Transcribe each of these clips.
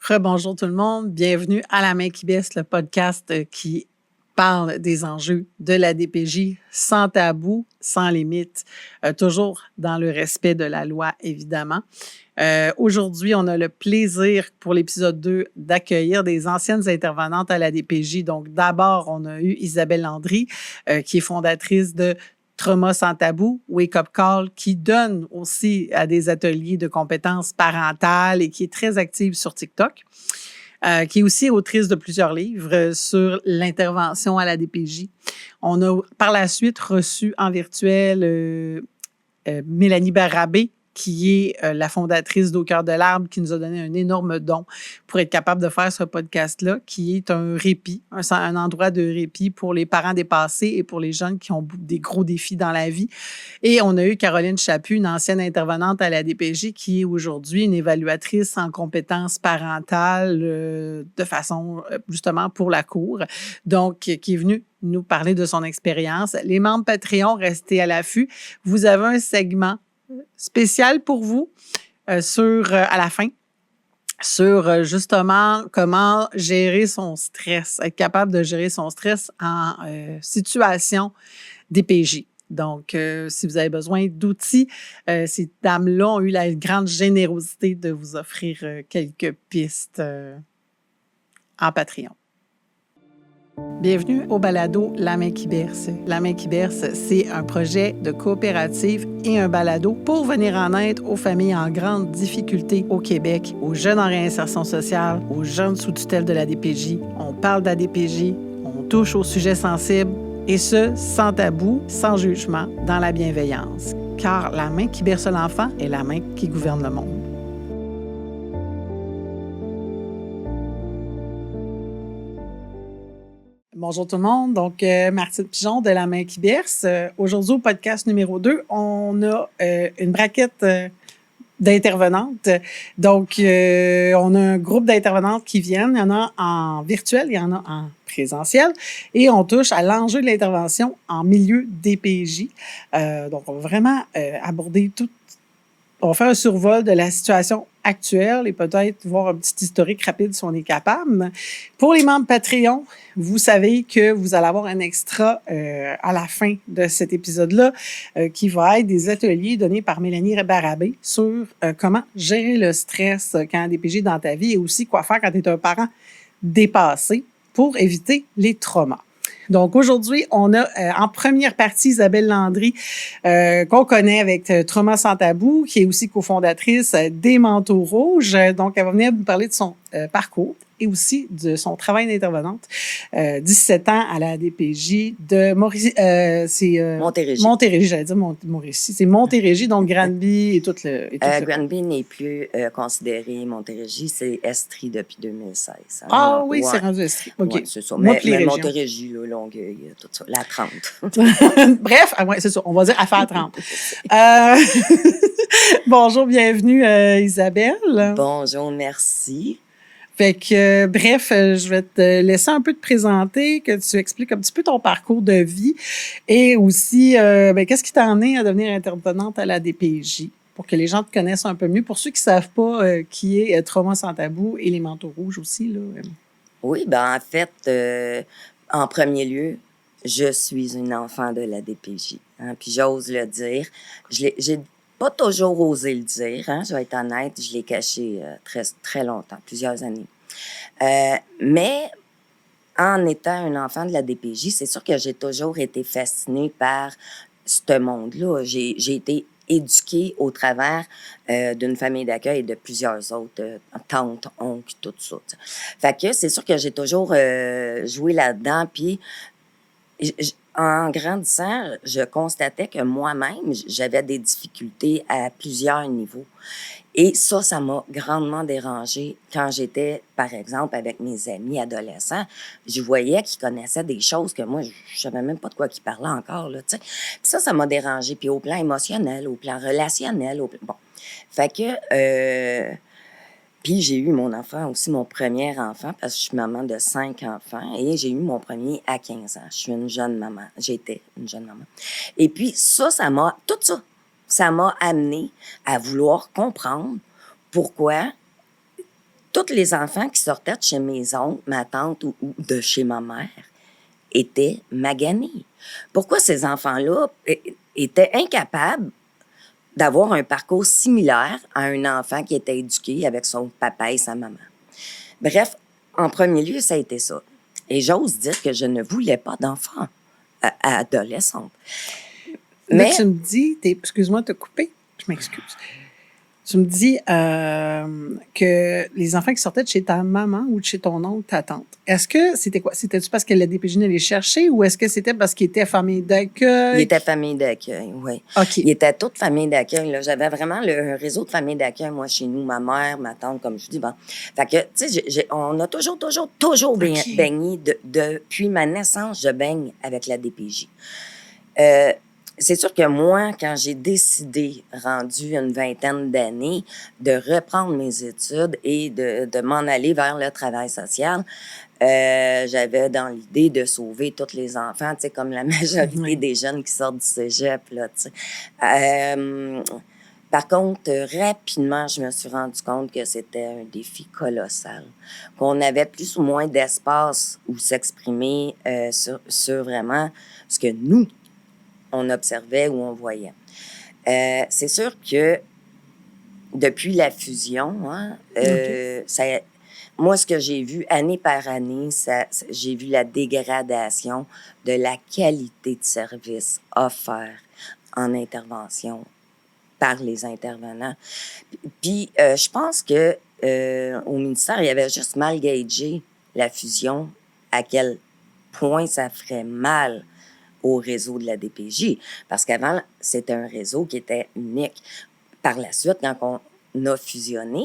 Rebonjour tout le monde, bienvenue à La Main qui baisse, le podcast qui parle des enjeux de la DPJ sans tabou, sans limite, toujours dans le respect de la loi, évidemment. Aujourd'hui, on a le plaisir pour l'épisode 2 d'accueillir des anciennes intervenantes à la DPJ. Donc, d'abord, on a eu Isabelle Landry, qui est fondatrice de Trauma sans tabou, Wake Up Call, qui donne aussi à des ateliers de compétences parentales et qui est très active sur TikTok, qui est aussi autrice de plusieurs livres sur l'intervention à la DPJ. On a par la suite reçu en virtuel Mélanie Barabé, qui est la fondatrice d'Au cœur de l'arbre, qui nous a donné un énorme don pour être capable de faire ce podcast-là, qui est un répit, un endroit de répit pour les parents dépassés et pour les jeunes qui ont des gros défis dans la vie. Et on a eu Caroline Chaput, une ancienne intervenante à la DPJ, qui est aujourd'hui une évaluatrice en compétences parentales de façon, justement, pour la cour. Donc, qui est venue nous parler de son expérience. Les membres Patreon, restez à l'affût. Vous avez un segment spécial pour vous à la fin sur justement comment gérer son stress, être capable de gérer son stress en situation DPJ. Donc, si vous avez besoin d'outils, ces dames-là ont eu la grande générosité de vous offrir quelques pistes en Patreon. Bienvenue au balado La Main qui berce. La Main qui berce, c'est un projet de coopérative et un balado pour venir en aide aux familles en grande difficulté au Québec, aux jeunes en réinsertion sociale, aux jeunes sous tutelle de la DPJ. On parle de la DPJ, on touche aux sujets sensibles, et ce, sans tabou, sans jugement, dans la bienveillance. Car la main qui berce l'enfant est la main qui gouverne le monde. Bonjour tout le monde. Donc, Martine Pigeon de La Main qui berce. Aujourd'hui, au podcast numéro 2, on a une braquette d'intervenantes. Donc, on a un groupe d'intervenantes qui viennent. Il y en a en virtuel, il y en a en présentiel. Et on touche à l'enjeu de l'intervention en milieu DPJ. Donc, on va vraiment aborder tout. On va faire un survol de la situation actuelle et peut-être voir un petit historique rapide si on est capable. Pour les membres Patreon, vous savez que vous allez avoir un extra à la fin de cet épisode-là qui va être des ateliers donnés par Mélanie Barabé sur comment gérer le stress quand un DPJ est dans ta vie et aussi quoi faire quand tu es un parent dépassé pour éviter les traumas. Donc, aujourd'hui, on a en première partie Isabelle Landry, qu'on connaît avec Trauma sans tabou, qui est aussi cofondatrice des Manteaux rouges. Donc, elle va venir nous parler de son parcours et aussi de son travail d'intervenante. 17 ans à la DPJ de Montérégie. Montérégie, j'allais dire Mauricie. C'est Montérégie, donc Granby et tout le... Granby n'est plus considéré Montérégie, c'est Estrie depuis 2016. Hein? Ah oui, ouais. C'est rendu Estrie. OK. Ouais, c'est ça. Moi, mais Montérégie, là, Longueuil, tout ça, la 30. Bref, ouais, c'est ça, on va dire affaire 30. Bonjour, bienvenue Isabelle. Bonjour, merci. Fait que, bref, je vais te laisser un peu te présenter, que tu expliques un petit peu ton parcours de vie et aussi, qu'est-ce qui t'a amené à devenir intervenante à la DPJ pour que les gens te connaissent un peu mieux. Pour ceux qui ne savent pas qui est Trauma sans tabou et les Manteaux rouges aussi, là. Oui, en fait, en premier lieu, je suis une enfant de la DPJ. Hein, puis j'ose le dire. J'ai pas toujours osé le dire, hein, je vais être honnête, je l'ai caché très, très longtemps, plusieurs années. Mais en étant un enfant de la DPJ, c'est sûr que j'ai toujours été fascinée par ce monde-là. J'ai été éduquée au travers d'une famille d'accueil et de plusieurs autres, tantes, oncles, tout ça. T'sais. Fait que c'est sûr que j'ai toujours joué là-dedans, puis en grandissant, je constatais que moi-même, j'avais des difficultés à plusieurs niveaux. Et ça m'a grandement dérangée quand j'étais, par exemple, avec mes amis adolescents. Je voyais qu'ils connaissaient des choses que moi, je savais même pas de quoi ils parlaient encore, là, tu sais. Puis ça m'a dérangée. Puis au plan émotionnel, au plan relationnel, bon. Fait que... Puis j'ai eu mon enfant aussi, mon premier enfant, parce que je suis maman de 5 enfants, et j'ai eu mon premier à 15 ans. Je suis une jeune maman. J'étais une jeune maman. Et puis tout ça m'a amené à vouloir comprendre pourquoi tout tous les enfants qui sortaient de chez mes oncles, ma tante ou de chez ma mère étaient maganés. Pourquoi ces enfants-là étaient incapables d'avoir un parcours similaire à un enfant qui était éduqué avec son papa et sa maman? Bref, en premier lieu, ça a été ça. Et j'ose dire que je ne voulais pas d'enfants à adolescente. Mais tu me dis, excuse-moi de te couper, je m'excuse. Tu me dis que les enfants qui sortaient de chez ta maman ou de chez ton oncle, ta tante, est-ce que c'était quoi? C'était-tu parce que la DPJ les chercher ou est-ce que c'était parce qu'ils étaient famille d'accueil? Ils étaient famille d'accueil, oui. OK. Ils étaient toutes familles d'accueil. Là. J'avais vraiment le réseau de familles d'accueil, moi, chez nous, ma mère, ma tante, comme je dis. Bon. Fait que, tu sais, on a toujours baigné. Depuis ma naissance, je baigne avec la DPJ. C'est sûr que moi, quand j'ai décidé, rendu une vingtaine d'années, de reprendre mes études et de m'en aller vers le travail social, j'avais dans l'idée de sauver tous les enfants, tu sais, comme la majorité des jeunes qui sortent du cégep, là, tu sais. Par contre, rapidement, je me suis rendu compte que c'était un défi colossal, qu'on avait plus ou moins d'espace où s'exprimer sur vraiment ce que nous, on observait ou on voyait. C'est sûr que depuis la fusion, hein, moi, ce que j'ai vu année par année, j'ai vu la dégradation de la qualité de service offert en intervention par les intervenants. Puis, je pense que au ministère, il y avait juste mal gagé la fusion, à quel point ça ferait mal au réseau de la DPJ. Parce qu'avant, c'était un réseau qui était unique. Par la suite, quand on a fusionné,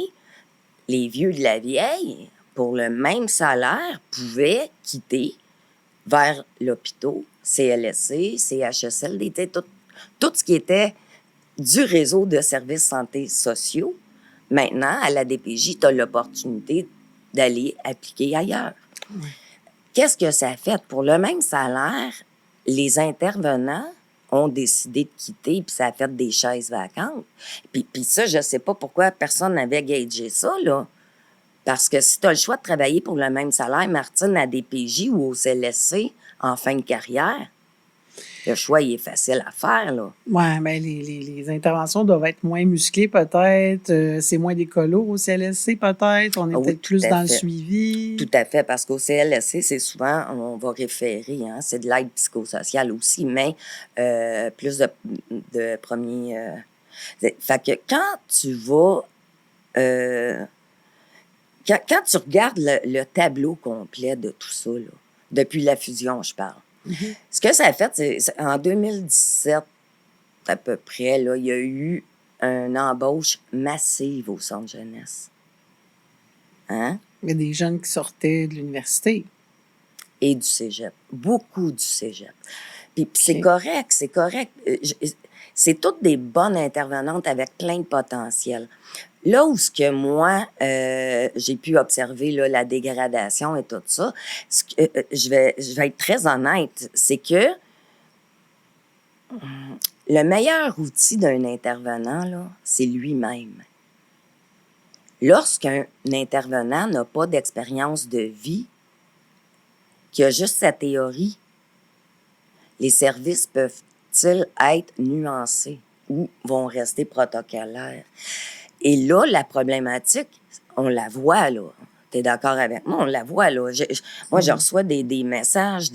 les vieux de la vieille, pour le même salaire, pouvaient quitter vers l'hôpital, CLSC, CHSLD, tout ce qui était du réseau de services santé sociaux. Maintenant, à la DPJ, tu as l'opportunité d'aller appliquer ailleurs. Oui. Qu'est-ce que ça a fait? Pour le même salaire, les intervenants ont décidé de quitter, puis ça a fait des chaises vacantes. Puis ça, je sais pas pourquoi personne n'avait gagé ça, là. Parce que si tu as le choix de travailler pour le même salaire, Martine, à DPJ ou au CLSC, en fin de carrière, le choix, il est facile à faire, là. Oui, bien, les interventions doivent être moins musclées, peut-être. C'est moins d'écolos au CLSC, peut-être. On est peut-être plus dans le suivi. Tout à fait, parce qu'au CLSC, c'est souvent, on va référer, hein, c'est de l'aide psychosociale aussi, mais plus de premier... fait que quand tu vas... Quand tu regardes le tableau complet de tout ça, là, depuis la fusion, je parle, ce que ça a fait, c'est en 2017, à peu près, là, il y a eu une embauche massive au centre jeunesse. Hein? Il y a des jeunes qui sortaient de l'université. Et du cégep. Beaucoup du cégep. Puis c'est correct, c'est correct. C'est toutes des bonnes intervenantes avec plein de potentiel. Là où ce que moi, j'ai pu observer là, la dégradation et tout ça, je vais être très honnête, c'est que le meilleur outil d'un intervenant, là, c'est lui-même. Lorsqu'un intervenant n'a pas d'expérience de vie, qu'il a juste sa théorie, les services peuvent-ils être nuancés ou vont rester protocolaires? Et là, la problématique, on la voit, là. T'es d'accord avec moi? On la voit, là. Moi, je reçois des messages,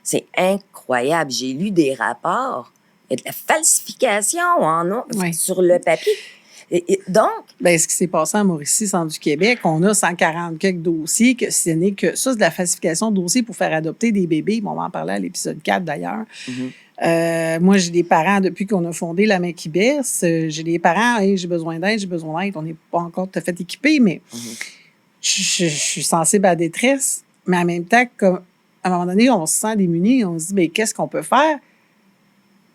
c'est incroyable. J'ai lu des rapports. Il y a de la falsification sur le papier. Et donc... Bien, ce qui s'est passé à Mauricie, Centre du Québec, on a 140 quelques dossiers, que ce n'est que ça, c'est de la falsification de dossiers pour faire adopter des bébés. Bon, on va en parler à l'épisode 4, d'ailleurs. Moi, j'ai des parents, depuis qu'on a fondé La Main qui baisse, j'ai des parents, hey, j'ai besoin d'aide. On n'est pas encore tout à fait équipés, mais je suis sensible à la détresse. Mais en même temps, comme, à un moment donné, on se sent démuni, on se dit, bien, qu'est-ce qu'on peut faire?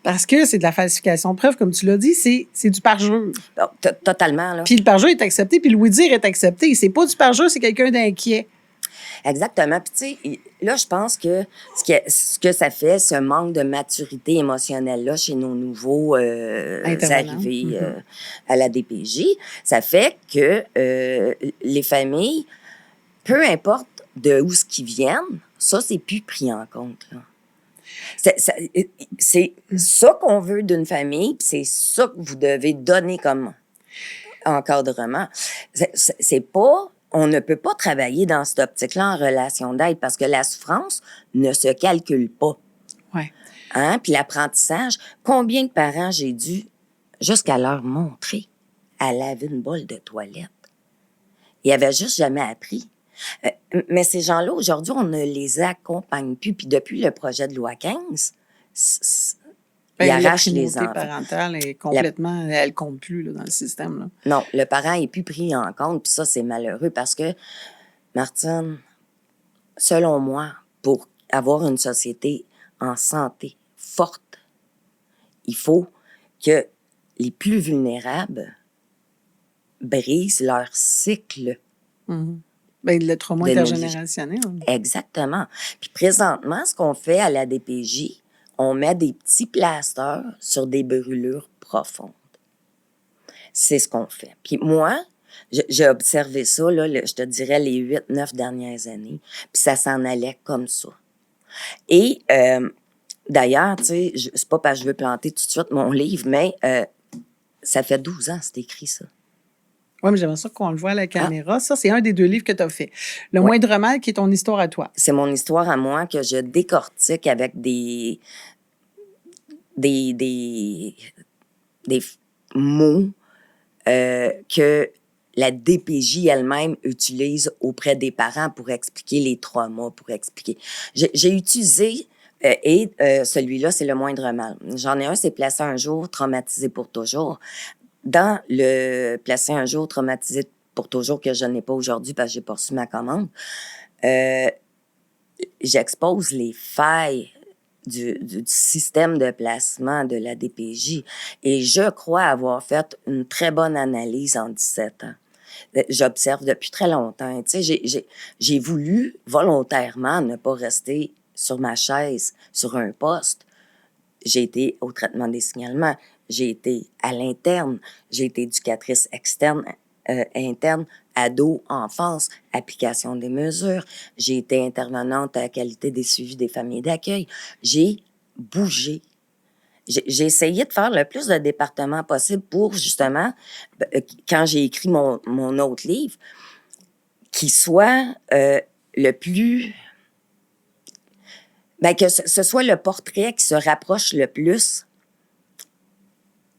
Parce que c'est de la falsification de preuves, comme tu l'as dit, c'est du parjure. Totalement, là. Puis le parjure est accepté, puis le oui-dire est accepté. C'est pas du parjure, c'est quelqu'un d'inquiet. Exactement. Puis, tu sais, là, je pense que ce que ça fait, ce manque de maturité émotionnelle-là chez nos nouveaux arrivés à la DPJ, ça fait que les familles peu importe de où ce qu'ils viennent, ça, c'est plus pris en compte, là. C'est ça qu'on veut d'une famille, puis c'est ça que vous devez donner comme encadrement. C'est pas... On ne peut pas travailler dans cette optique-là en relation d'aide parce que la souffrance ne se calcule pas. Ouais. Hein? Puis l'apprentissage, combien de parents j'ai dû jusqu'à leur montrer à laver une bolle de toilette? Ils avaient juste jamais appris. Mais ces gens-là, aujourd'hui, on ne les accompagne plus. Puis depuis le projet de loi 15, ils La arrachent les primauté enfants. parentale est complètement... Elle compte plus là, dans le système. Là. Non, le parent est plus pris en compte. Puis ça, c'est malheureux parce que, Martine, selon moi, pour avoir une société en santé forte, il faut que les plus vulnérables brisent leur cycle. Mm-hmm. Bien, le trauma de intergénérationnel. Exactement. Puis présentement, ce qu'on fait à la DPJ, on met des petits plasters sur des brûlures profondes. C'est ce qu'on fait. Puis moi, j'ai observé ça, là, je te dirais, les 8-9 dernières années. Puis ça s'en allait comme ça. Et d'ailleurs, tu sais, c'est pas parce que je veux planter tout de suite mon livre, mais ça fait 12 ans que c'est écrit, ça. Oui, mais j'aimerais ça qu'on le voit à la caméra. Ça, c'est un des 2 livres que tu as fait. Le Ouais. moindre mal, qui est ton histoire à toi. C'est mon histoire à moi que je décortique avec des mots que la DPJ elle-même utilise auprès des parents pour expliquer les traumas, pour expliquer. J'ai utilisé, celui-là, c'est le moindre mal. J'en ai un, c'est Placé un jour, traumatisé pour toujours. Dans le Placé un jour, traumatisé pour toujours, que je n'ai pas aujourd'hui parce que j'ai pas reçu ma commande, j'expose les failles du système de placement de la DPJ. Et je crois avoir fait une très bonne analyse en 17 ans. J'observe depuis très longtemps. Tu sais, j'ai voulu volontairement ne pas rester sur ma chaise, sur un poste. J'ai été au traitement des signalements. J'ai été à l'interne. J'ai été éducatrice externe, interne, ado, enfance, application des mesures. J'ai été intervenante à la qualité des suivis des familles d'accueil. J'ai bougé. J'ai essayé de faire le plus de départements possible pour, justement, quand j'ai écrit mon autre livre, qu'il soit le plus... Ben, que ce soit le portrait qui se rapproche le plus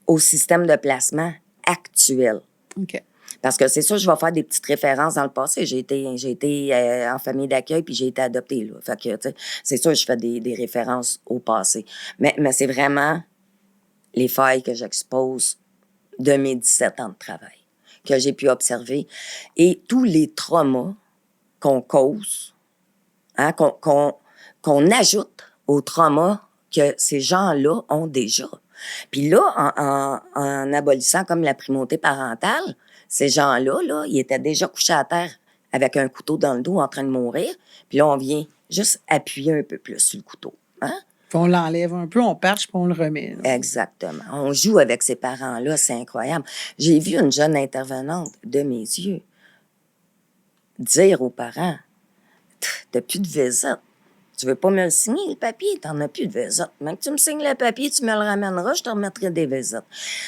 au système de placement actuel. OK. Parce que c'est sûr, je vais faire des petites références dans le passé. J'ai été en famille d'accueil puis j'ai été adoptée, là. Fait que, tu sais, c'est sûr, je fais des références au passé. Mais c'est vraiment les failles que j'expose de mes 17 ans de travail, que j'ai pu observer. Et tous les traumas qu'on cause, hein, qu'on ajoute aux traumas que ces gens-là ont déjà. Puis là, en abolissant comme la primauté parentale, ces gens-là, là, ils étaient déjà couchés à terre avec un couteau dans le dos en train de mourir. Puis là, on vient juste appuyer un peu plus sur le couteau. Hein? Puis on l'enlève un peu, on perche, puis on le remet. Là. Exactement. On joue avec ces parents-là, c'est incroyable. J'ai vu une jeune intervenante de mes yeux dire aux parents, « T'as plus de visite. Tu veux pas me le signer, le papier? T'en as plus de visite. Même que tu me signes le papier, tu me le ramèneras, je te remettrai des visites. »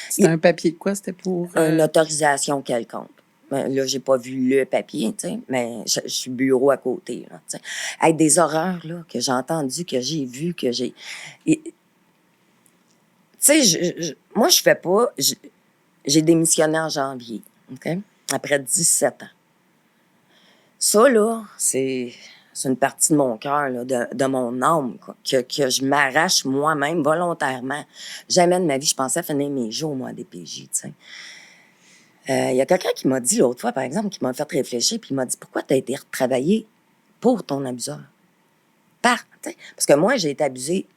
C'était un papier de quoi? C'était pour... Une autorisation quelconque. Là, j'ai pas vu le papier, tu sais, mais je suis bureau à côté, là, tu sais. Avec des horreurs, là, que j'ai entendues, que j'ai vues, que j'ai... Tu sais, moi, je fais pas... J'ai démissionné en janvier, OK? Après 17 ans. Ça, là, c'est une partie de mon cœur, là, de mon âme, quoi, que je m'arrache moi-même volontairement. Jamais de ma vie, je pensais finir mes jours, moi, à DPJ, tu sais. Il y a quelqu'un qui m'a dit l'autre fois, par exemple, qui m'a fait réfléchir, puis il m'a dit, pourquoi tu as été retravaillé pour ton abuseur? Parce que moi, j'ai été abusée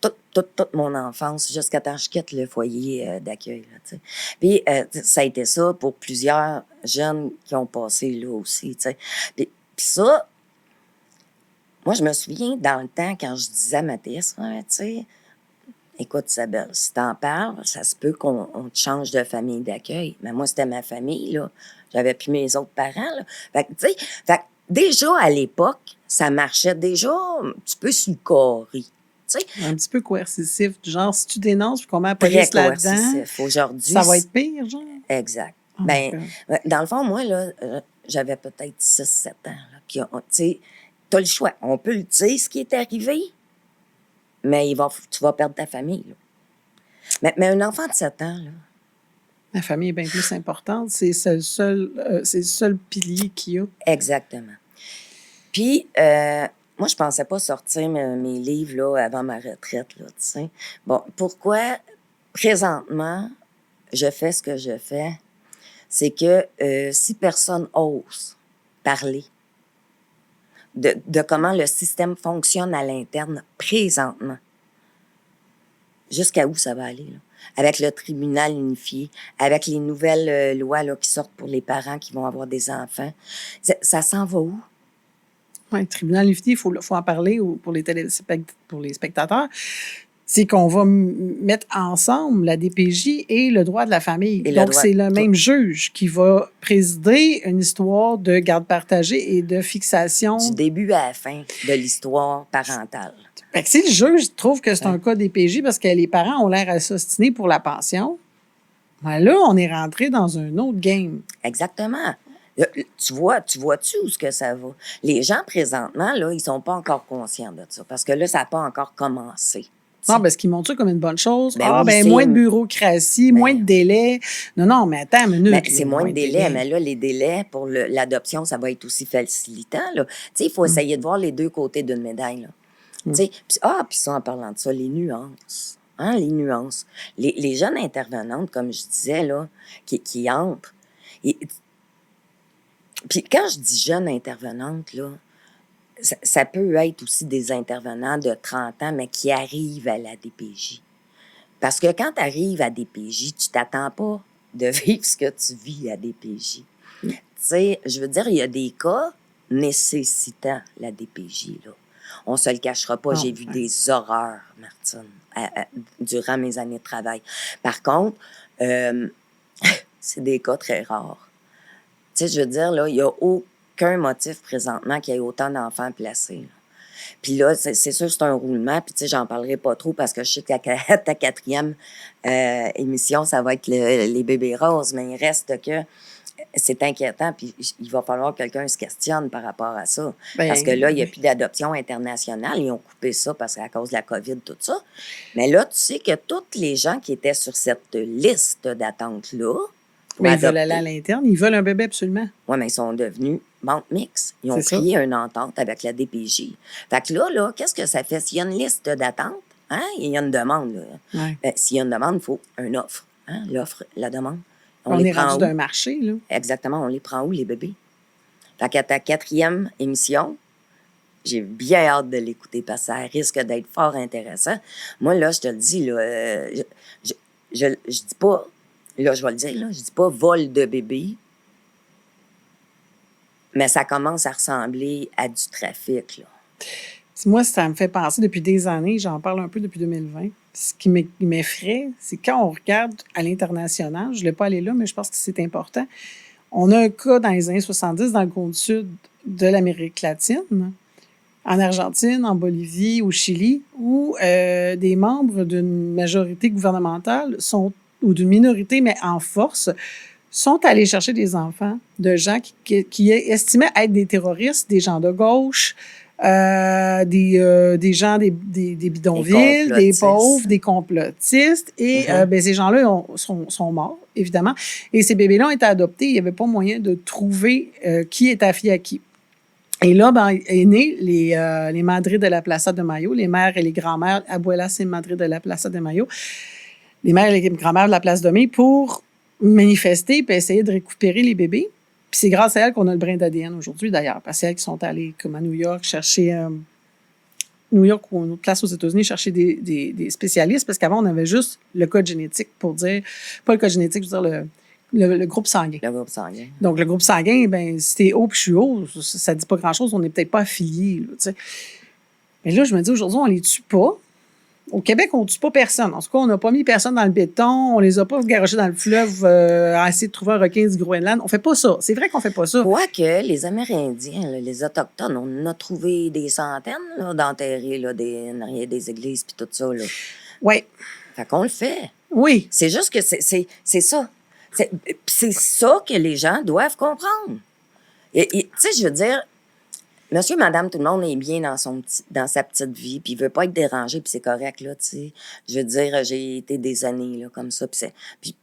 toute mon enfance, jusqu'à temps que je quitte le foyer d'accueil. Là, t'sais. Puis ça a été ça pour plusieurs jeunes qui ont passé là aussi. Puis ça, moi, je me souviens dans le temps, quand je disais à Mathias, ouais, tu sais, écoute, Isabelle, si t'en parles, ça se peut qu'on te change de famille d'accueil. Mais moi, c'était ma famille, là. J'avais plus mes autres parents, là. Fait que, tu sais, déjà, à l'époque, ça marchait déjà un petit peu sur le carré. Tu sais, Un petit peu coercitif, du genre, si tu dénonces puis qu'on met la très police là-dedans, coercitif. Aujourd'hui, ça va être pire, genre? exact. Oh my Ben, God. dans le fond, moi, là, j'avais peut-être 6-7 ans. Là, puis, tu sais, t'as le choix. On peut le dire, ce qui est arrivé, mais tu vas perdre ta famille. Là. Mais un enfant de 7 ans, là, La famille est bien plus importante. C'est c'est le seul pilier qu'il y a. exactement. Puis, moi, je pensais pas sortir mes livres là, avant ma retraite. Là, tu sais. Bon, pourquoi présentement je fais ce que je fais? C'est que si personne ose parler de comment le système fonctionne à l'interne présentement, jusqu'à où ça va aller, là? Avec le tribunal unifié, avec les nouvelles lois là, qui sortent pour les parents qui vont avoir des enfants, ça s'en va où? Ouais, le tribunal unifié, il faut en parler pour pour les spectateurs. C'est qu'on va mettre ensemble la DPJ et le droit de la famille. Et le Donc, droit- c'est le même juge qui va présider une histoire de garde partagée et de fixation. Du début à la fin de l'histoire parentale. Fait que si le juge trouve que c'est un cas DPJ parce que les parents ont l'air à s'ostiner pour la pension, ben là, on est rentré dans un autre game. Exactement. Tu vois-tu où ce que ça va? Les gens, présentement, là, ils sont pas encore conscients de ça, parce que là, ça n'a pas encore commencé. Non, parce qu'ils montrent ça comme une bonne chose. Ben oui, c'est moins de bureaucratie, moins de délais. Non, mais attends une minute. Ben, c'est moins de délais, mais là, les délais pour l'adoption, ça va être aussi facilitant, là. Tu sais, il faut essayer de voir les deux côtés d'une médaille, là. Tu sais, puis ça, en parlant de ça, les nuances. Hein, les nuances. Les jeunes intervenantes, comme je disais, là, qui entrent. Puis quand je dis jeunes intervenantes, là, ça peut être aussi des intervenants de 30 ans, mais qui arrivent à la DPJ. Parce que quand tu arrives à DPJ, tu t'attends pas de vivre ce que tu vis à DPJ. Tu sais, je veux dire, il y a des cas nécessitant la DPJ, là. On se le cachera pas, j'ai vu des horreurs, Martine, durant mes années de travail. Par contre, c'est des cas très rares. Tu sais, je veux dire, là, il n'y a aucun motif présentement qu'il y ait autant d'enfants placés, là. Puis là, c'est sûr, c'est un roulement. Puis tu sais, j'en parlerai pas trop parce que je sais que ta 4e émission, ça va être les bébés roses. Mais il reste que c'est inquiétant. Puis il va falloir que quelqu'un se questionne par rapport à ça. Parce que là, il n'y a plus d'adoption internationale. Ils ont coupé ça parce qu'à cause de la COVID, tout ça. Mais là, tu sais que tous les gens qui étaient sur cette liste d'attente-là, mais ils veulent aller à l'interne, ils veulent un bébé absolument. Oui, mais ils sont devenus banque mixte. Ils ont créé une entente avec la DPJ. Fait que là, qu'est-ce que ça fait? S'il y a une liste d'attente, hein, il y a une demande. Ouais. Ben, s'il y a une demande, il faut une offre. Hein, l'offre, la demande. On est rendu d'un marché, là. Exactement. On les prend où, les bébés? Fait qu'à ta 4e émission, j'ai bien hâte de l'écouter parce que ça risque d'être fort intéressant. Moi, là, je te le dis, là, je dis pas... Là, je vais le dire, là, je dis pas vol de bébé, mais ça commence à ressembler à du trafic, là. Moi, ça me fait penser depuis des années, j'en parle un peu depuis 2020. Ce qui m'effraie, c'est quand on regarde à l'international, je ne voulais pas aller là, mais je pense que c'est important. On a un cas dans les années 70 dans le cône sud de l'Amérique latine, en Argentine, en Bolivie, au Chili, où des membres d'une majorité gouvernementale ou d'une minorité, mais en force, sont allés chercher des enfants de gens qui estimaient être des terroristes, des gens de gauche, des gens des bidonvilles, des pauvres, des complotistes. Et ces gens-là sont morts, évidemment. Et ces bébés-là ont été adoptés. Il n'y avait pas moyen de trouver qui est affilié à qui. Et là, est né les Madres de la Plaza de Mayo, les mères et les grands-mères, Abuelas et Madres de la Plaza de Mayo, les mères et les grands-mères de la Place de Mai pour manifester et essayer de récupérer les bébés. Puis c'est grâce à elles qu'on a le brin d'ADN aujourd'hui, d'ailleurs, parce que c'est elles qui sont allées, comme à New York, chercher... New York ou une autre place aux États-Unis, chercher des spécialistes, parce qu'avant, on avait juste le code génétique pour dire... Pas le code génétique, je veux dire le groupe sanguin. Le groupe sanguin. Donc, le groupe sanguin, si t'es haut puis je suis haut, ça dit pas grand-chose, on n'est peut-être pas affiliés, là, tu sais. Mais là, je me dis, aujourd'hui, on les tue pas. Au Québec, on ne tue pas personne. En tout cas, on n'a pas mis personne dans le béton, on les a pas garochés dans le fleuve à essayer de trouver un requin du Groenland. On fait pas ça. C'est vrai qu'on fait pas ça. Quoique, les Amérindiens, là, les Autochtones, on en a trouvé des centaines là, d'enterrés là, derrière des églises puis tout ça. Là. Oui. Fait qu'on le fait. Oui. C'est juste que c'est ça. C'est ça que les gens doivent comprendre. Tu sais, je veux dire, monsieur, madame, tout le monde est bien dans sa petite vie, puis il veut pas être dérangé, puis c'est correct, là, tu sais. Je veux dire, j'ai été des années, là, comme ça, puis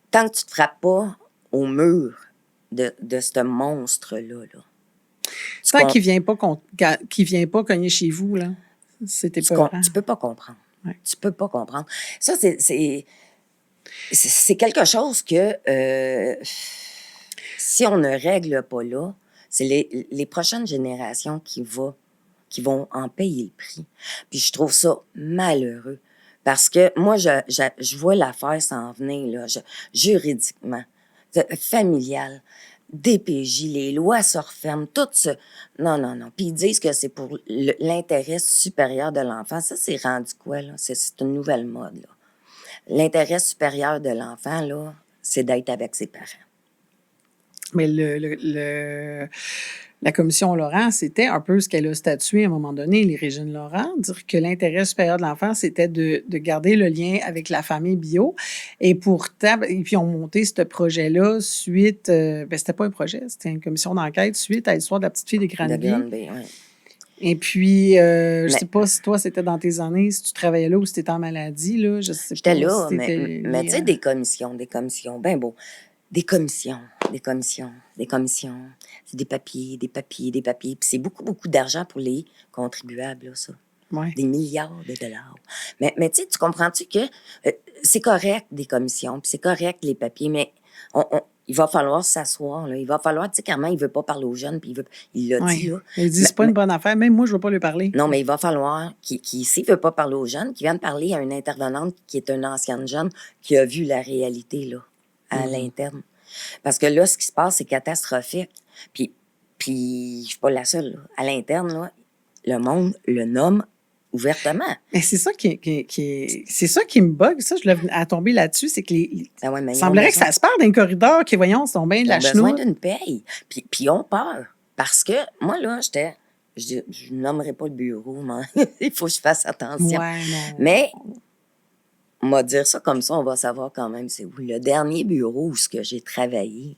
tant que tu te frappes pas au mur de ce monstre-là, là, Tant qu'il vient pas cogner chez vous, là, c'était pas. tu peux pas comprendre. Ouais. Tu peux pas comprendre. Ça, c'est quelque chose que si on ne règle pas là, c'est les prochaines générations qui vont en payer le prix. Puis je trouve ça malheureux. Parce que moi, je vois l'affaire s'en venir, là, juridiquement, familial, DPJ, les lois se referment, tout ça. Non. Puis ils disent que c'est pour l'intérêt supérieur de l'enfant. Ça, c'est rendu quoi, là? C'est une nouvelle mode, là. L'intérêt supérieur de l'enfant, là, c'est d'être avec ses parents. Mais la commission Laurent, c'était un peu ce qu'elle a statué à un moment donné, les Régine Laurent, dire que l'intérêt supérieur de l'enfant, c'était de garder le lien avec la famille bio. Et pourtant, et puis on monté ce projet-là suite, c'était pas un projet, c'était une commission d'enquête suite à l'histoire de la petite fille de Granby. Oui. Et puis, je sais pas si toi, c'était dans tes années, si tu travaillais là ou si tu étais en maladie, là, je sais pas. J'étais là, si mais tu sais, des commissions, ben bon, des commissions. C'est des papiers. Puis c'est beaucoup, beaucoup d'argent pour les contribuables, là, ça. Ouais. Des milliards de dollars. Mais tu sais, tu comprends-tu que c'est correct, des commissions, puis c'est correct, les papiers, mais il va falloir s'asseoir, là. Il va falloir, tu sais, clairement, il veut pas parler aux jeunes, puis il l'a dit, là. Il dit, c'est pas une bonne affaire. Même moi, je veux pas lui parler. Non, mais il va falloir s'il veut pas parler aux jeunes, qu'il vienne parler à une intervenante qui est une ancienne jeune qui a vu la réalité, là, à l'interne. Parce que là, ce qui se passe, c'est catastrophique. Puis je suis pas la seule, là. À l'interne, là, le monde le nomme ouvertement. Mais c'est ça c'est ça qui me bug. Ça, je voulais à tomber là-dessus, c'est que il semblerait que ça se parle d'un corridor qui, voyons, sont bien de la chenoute. Ils ont besoin d'une paye. Puis ils ont peur. Parce que moi, là, je nommerai pas le bureau, mais il faut que je fasse attention. Ouais, non. Mais on va dire ça comme ça, on va savoir quand même c'est où. Le dernier bureau où j'ai travaillé,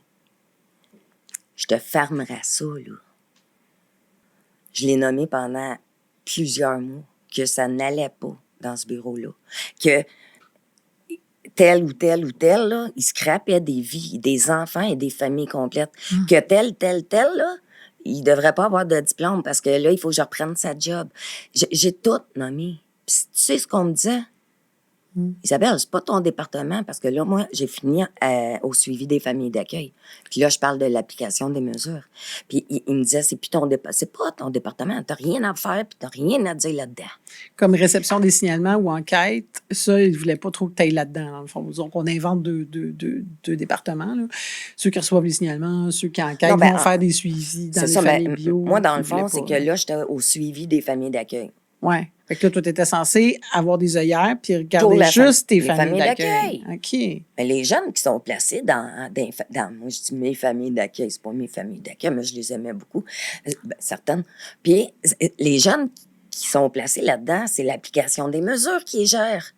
je te fermerai ça, là. Je l'ai nommé pendant plusieurs mois que ça n'allait pas dans ce bureau-là. Que tel ou tel, là, il scrapait des vies, des enfants et des familles complètes. Que tel, là, il ne devrait pas avoir de diplôme parce que là, il faut que je reprenne sa job. J'ai tout nommé. Puis tu sais ce qu'on me disait? Isabelle, c'est pas ton département parce que là, moi, j'ai fini au suivi des familles d'accueil. Puis là, je parle de l'application des mesures. Puis il me disait, c'est pas ton département. T'as rien à faire puis t'as rien à dire là-dedans. Comme réception des signalements ou enquête, ça, ils ne voulaient pas trop que tu ailles là-dedans, dans le fond. Donc, on invente deux départements, là. Ceux qui reçoivent les signalements, ceux qui enquêtent, vont faire des suivis dans les familles bio. Moi, dans le fond, c'est que là, j'étais au suivi des familles d'accueil. Oui. Fait que là, toi, tu étais censé avoir des œillères puis regarder juste tes familles d'accueil. OK. Mais les jeunes qui sont placés dans moi, je dis mes familles d'accueil, c'est pas mes familles d'accueil, mais je les aimais beaucoup, certaines. Puis les jeunes qui sont placés là-dedans, c'est l'application des mesures qui les gère.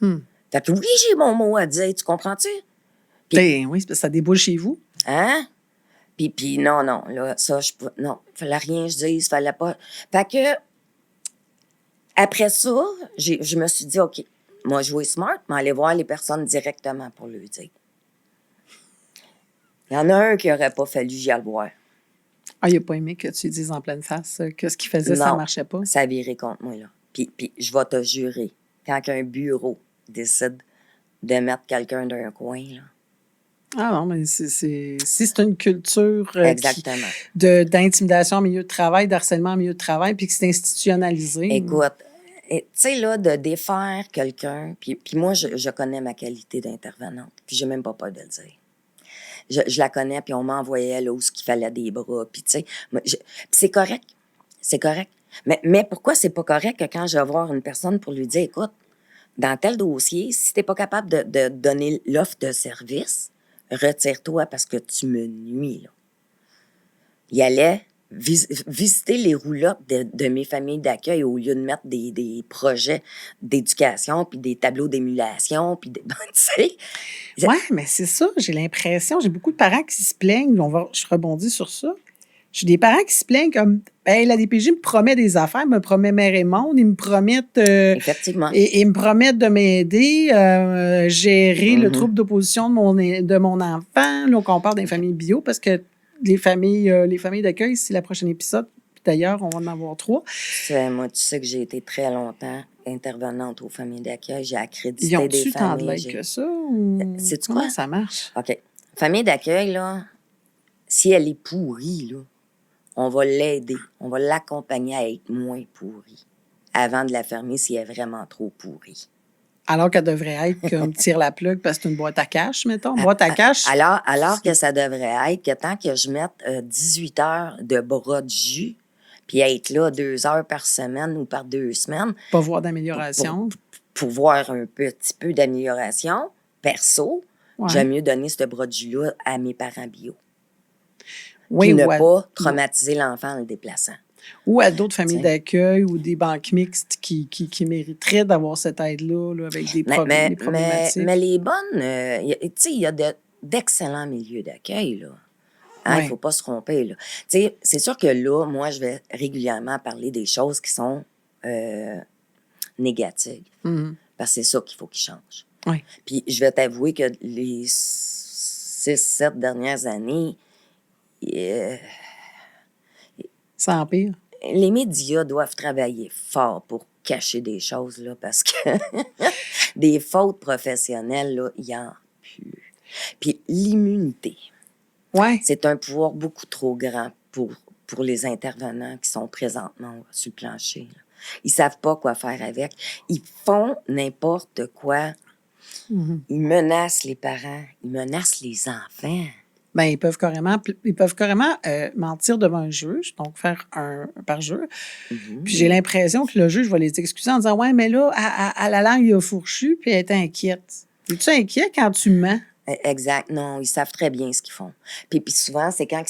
Fait que oui, j'ai mon mot à dire, tu comprends-tu? Oui, ça débouche chez vous. Hein? Puis non, là, ça, non, fallait rien que je dise, fallait pas. Fait que après ça, je me suis dit, OK, moi, jouer smart, mais aller voir les personnes directement pour lui dire. Il y en a un qui n'aurait pas fallu j'y aille voir. Ah, il n'a pas aimé que tu lui dises en pleine face que ce qu'il faisait, ça ne marchait pas? Ça a viré contre moi, là. Puis je vais te jurer, quand un bureau décide de mettre quelqu'un d'un coin, là. Ah non, mais si c'est une culture d'intimidation en milieu de travail, d'harcèlement en milieu de travail, puis que c'est institutionnalisé. Écoute, tu sais, là, de défaire quelqu'un, puis moi, je connais ma qualité d'intervenante, puis j'ai même pas peur de le dire. Je la connais, puis on m'envoyait là où il fallait des bras, puis tu sais, c'est correct. C'est correct. Mais pourquoi c'est pas correct que quand je vais voir une personne pour lui dire, écoute, dans tel dossier, si tu n'es pas capable de donner l'offre de service, retire-toi parce que tu me nuis, là. Il allait visiter les roulottes de mes familles d'accueil au lieu de mettre des projets d'éducation, puis des tableaux d'émulation, puis tu sais. Oui, mais c'est ça, j'ai l'impression, j'ai beaucoup de parents qui se plaignent, je rebondis sur ça. J'ai des parents qui se plaignent comme, hey, la DPJ me promet des affaires, me promet mère et monde, ils me promettent, Effectivement. et ils me promettent de m'aider, gérer le Mhm. trouble d'opposition de mon enfant. Là, on parle des familles bio parce que les familles d'accueil, c'est le prochain épisode. Puis d'ailleurs, on va en avoir 3. Moi, tu sais que j'ai été très longtemps intervenante aux familles d'accueil. J'ai Ils accrédité des ont-tu tant de familles. l'aide que ça? Ou Sais-tu comment quoi? ça marche? OK. Famille d'accueil, là, si elle est pourrie, là, on va l'aider. On va l'accompagner à être moins pourrie avant de la fermer si elle est vraiment trop pourrie. Alors qu'elle devrait être comme tire la plug parce que c'est une boîte à cash, mettons. Boîte à cash. Alors que ça devrait être que tant que je mette 18 heures de bras de jus, puis être là 2 heures par semaine ou par 2 semaines, Pas voir d'amélioration. pour voir un petit peu d'amélioration, perso, Ouais. j'aime mieux donner ce bras de jus-là à mes parents bio. Oui, Puis ne ou pas traumatiser l'enfant en le déplaçant. ou à d'autres familles T'sais. d'accueil ou des banques mixtes qui mériteraient d'avoir cette aide-là là, avec des problématiques. Mais les bonnes, tu sais, il y a d'excellents milieux d'accueil, là. Hein, il Ouais. ne faut pas se tromper, là. Tu sais, c'est sûr que là, moi, je vais régulièrement parler des choses qui sont négatives. Mhm. Parce que c'est ça qu'il faut qu'ils changent. Ouais. Puis je vais t'avouer que les 6-7 dernières années, Ça empire. les médias doivent travailler fort pour cacher des choses, là, parce que des fautes professionnelles, là, il y en a plus. Puis l'immunité, Ouais. c'est un pouvoir beaucoup trop grand pour les intervenants qui sont présentement sur le plancher, là. Ils savent pas quoi faire avec. Ils font n'importe quoi. Mhm. Ils menacent les parents. Ils menacent les enfants. Ben, ils peuvent carrément mentir devant un juge, donc faire un parjure. Mhm. Puis j'ai l'impression que le juge va les excuser en disant ouais, mais là, à la langue, il a fourchu, puis elle est inquiète. Es-tu inquiet quand tu mens? Exact. Non, ils savent très bien ce qu'ils font. Puis souvent, c'est quand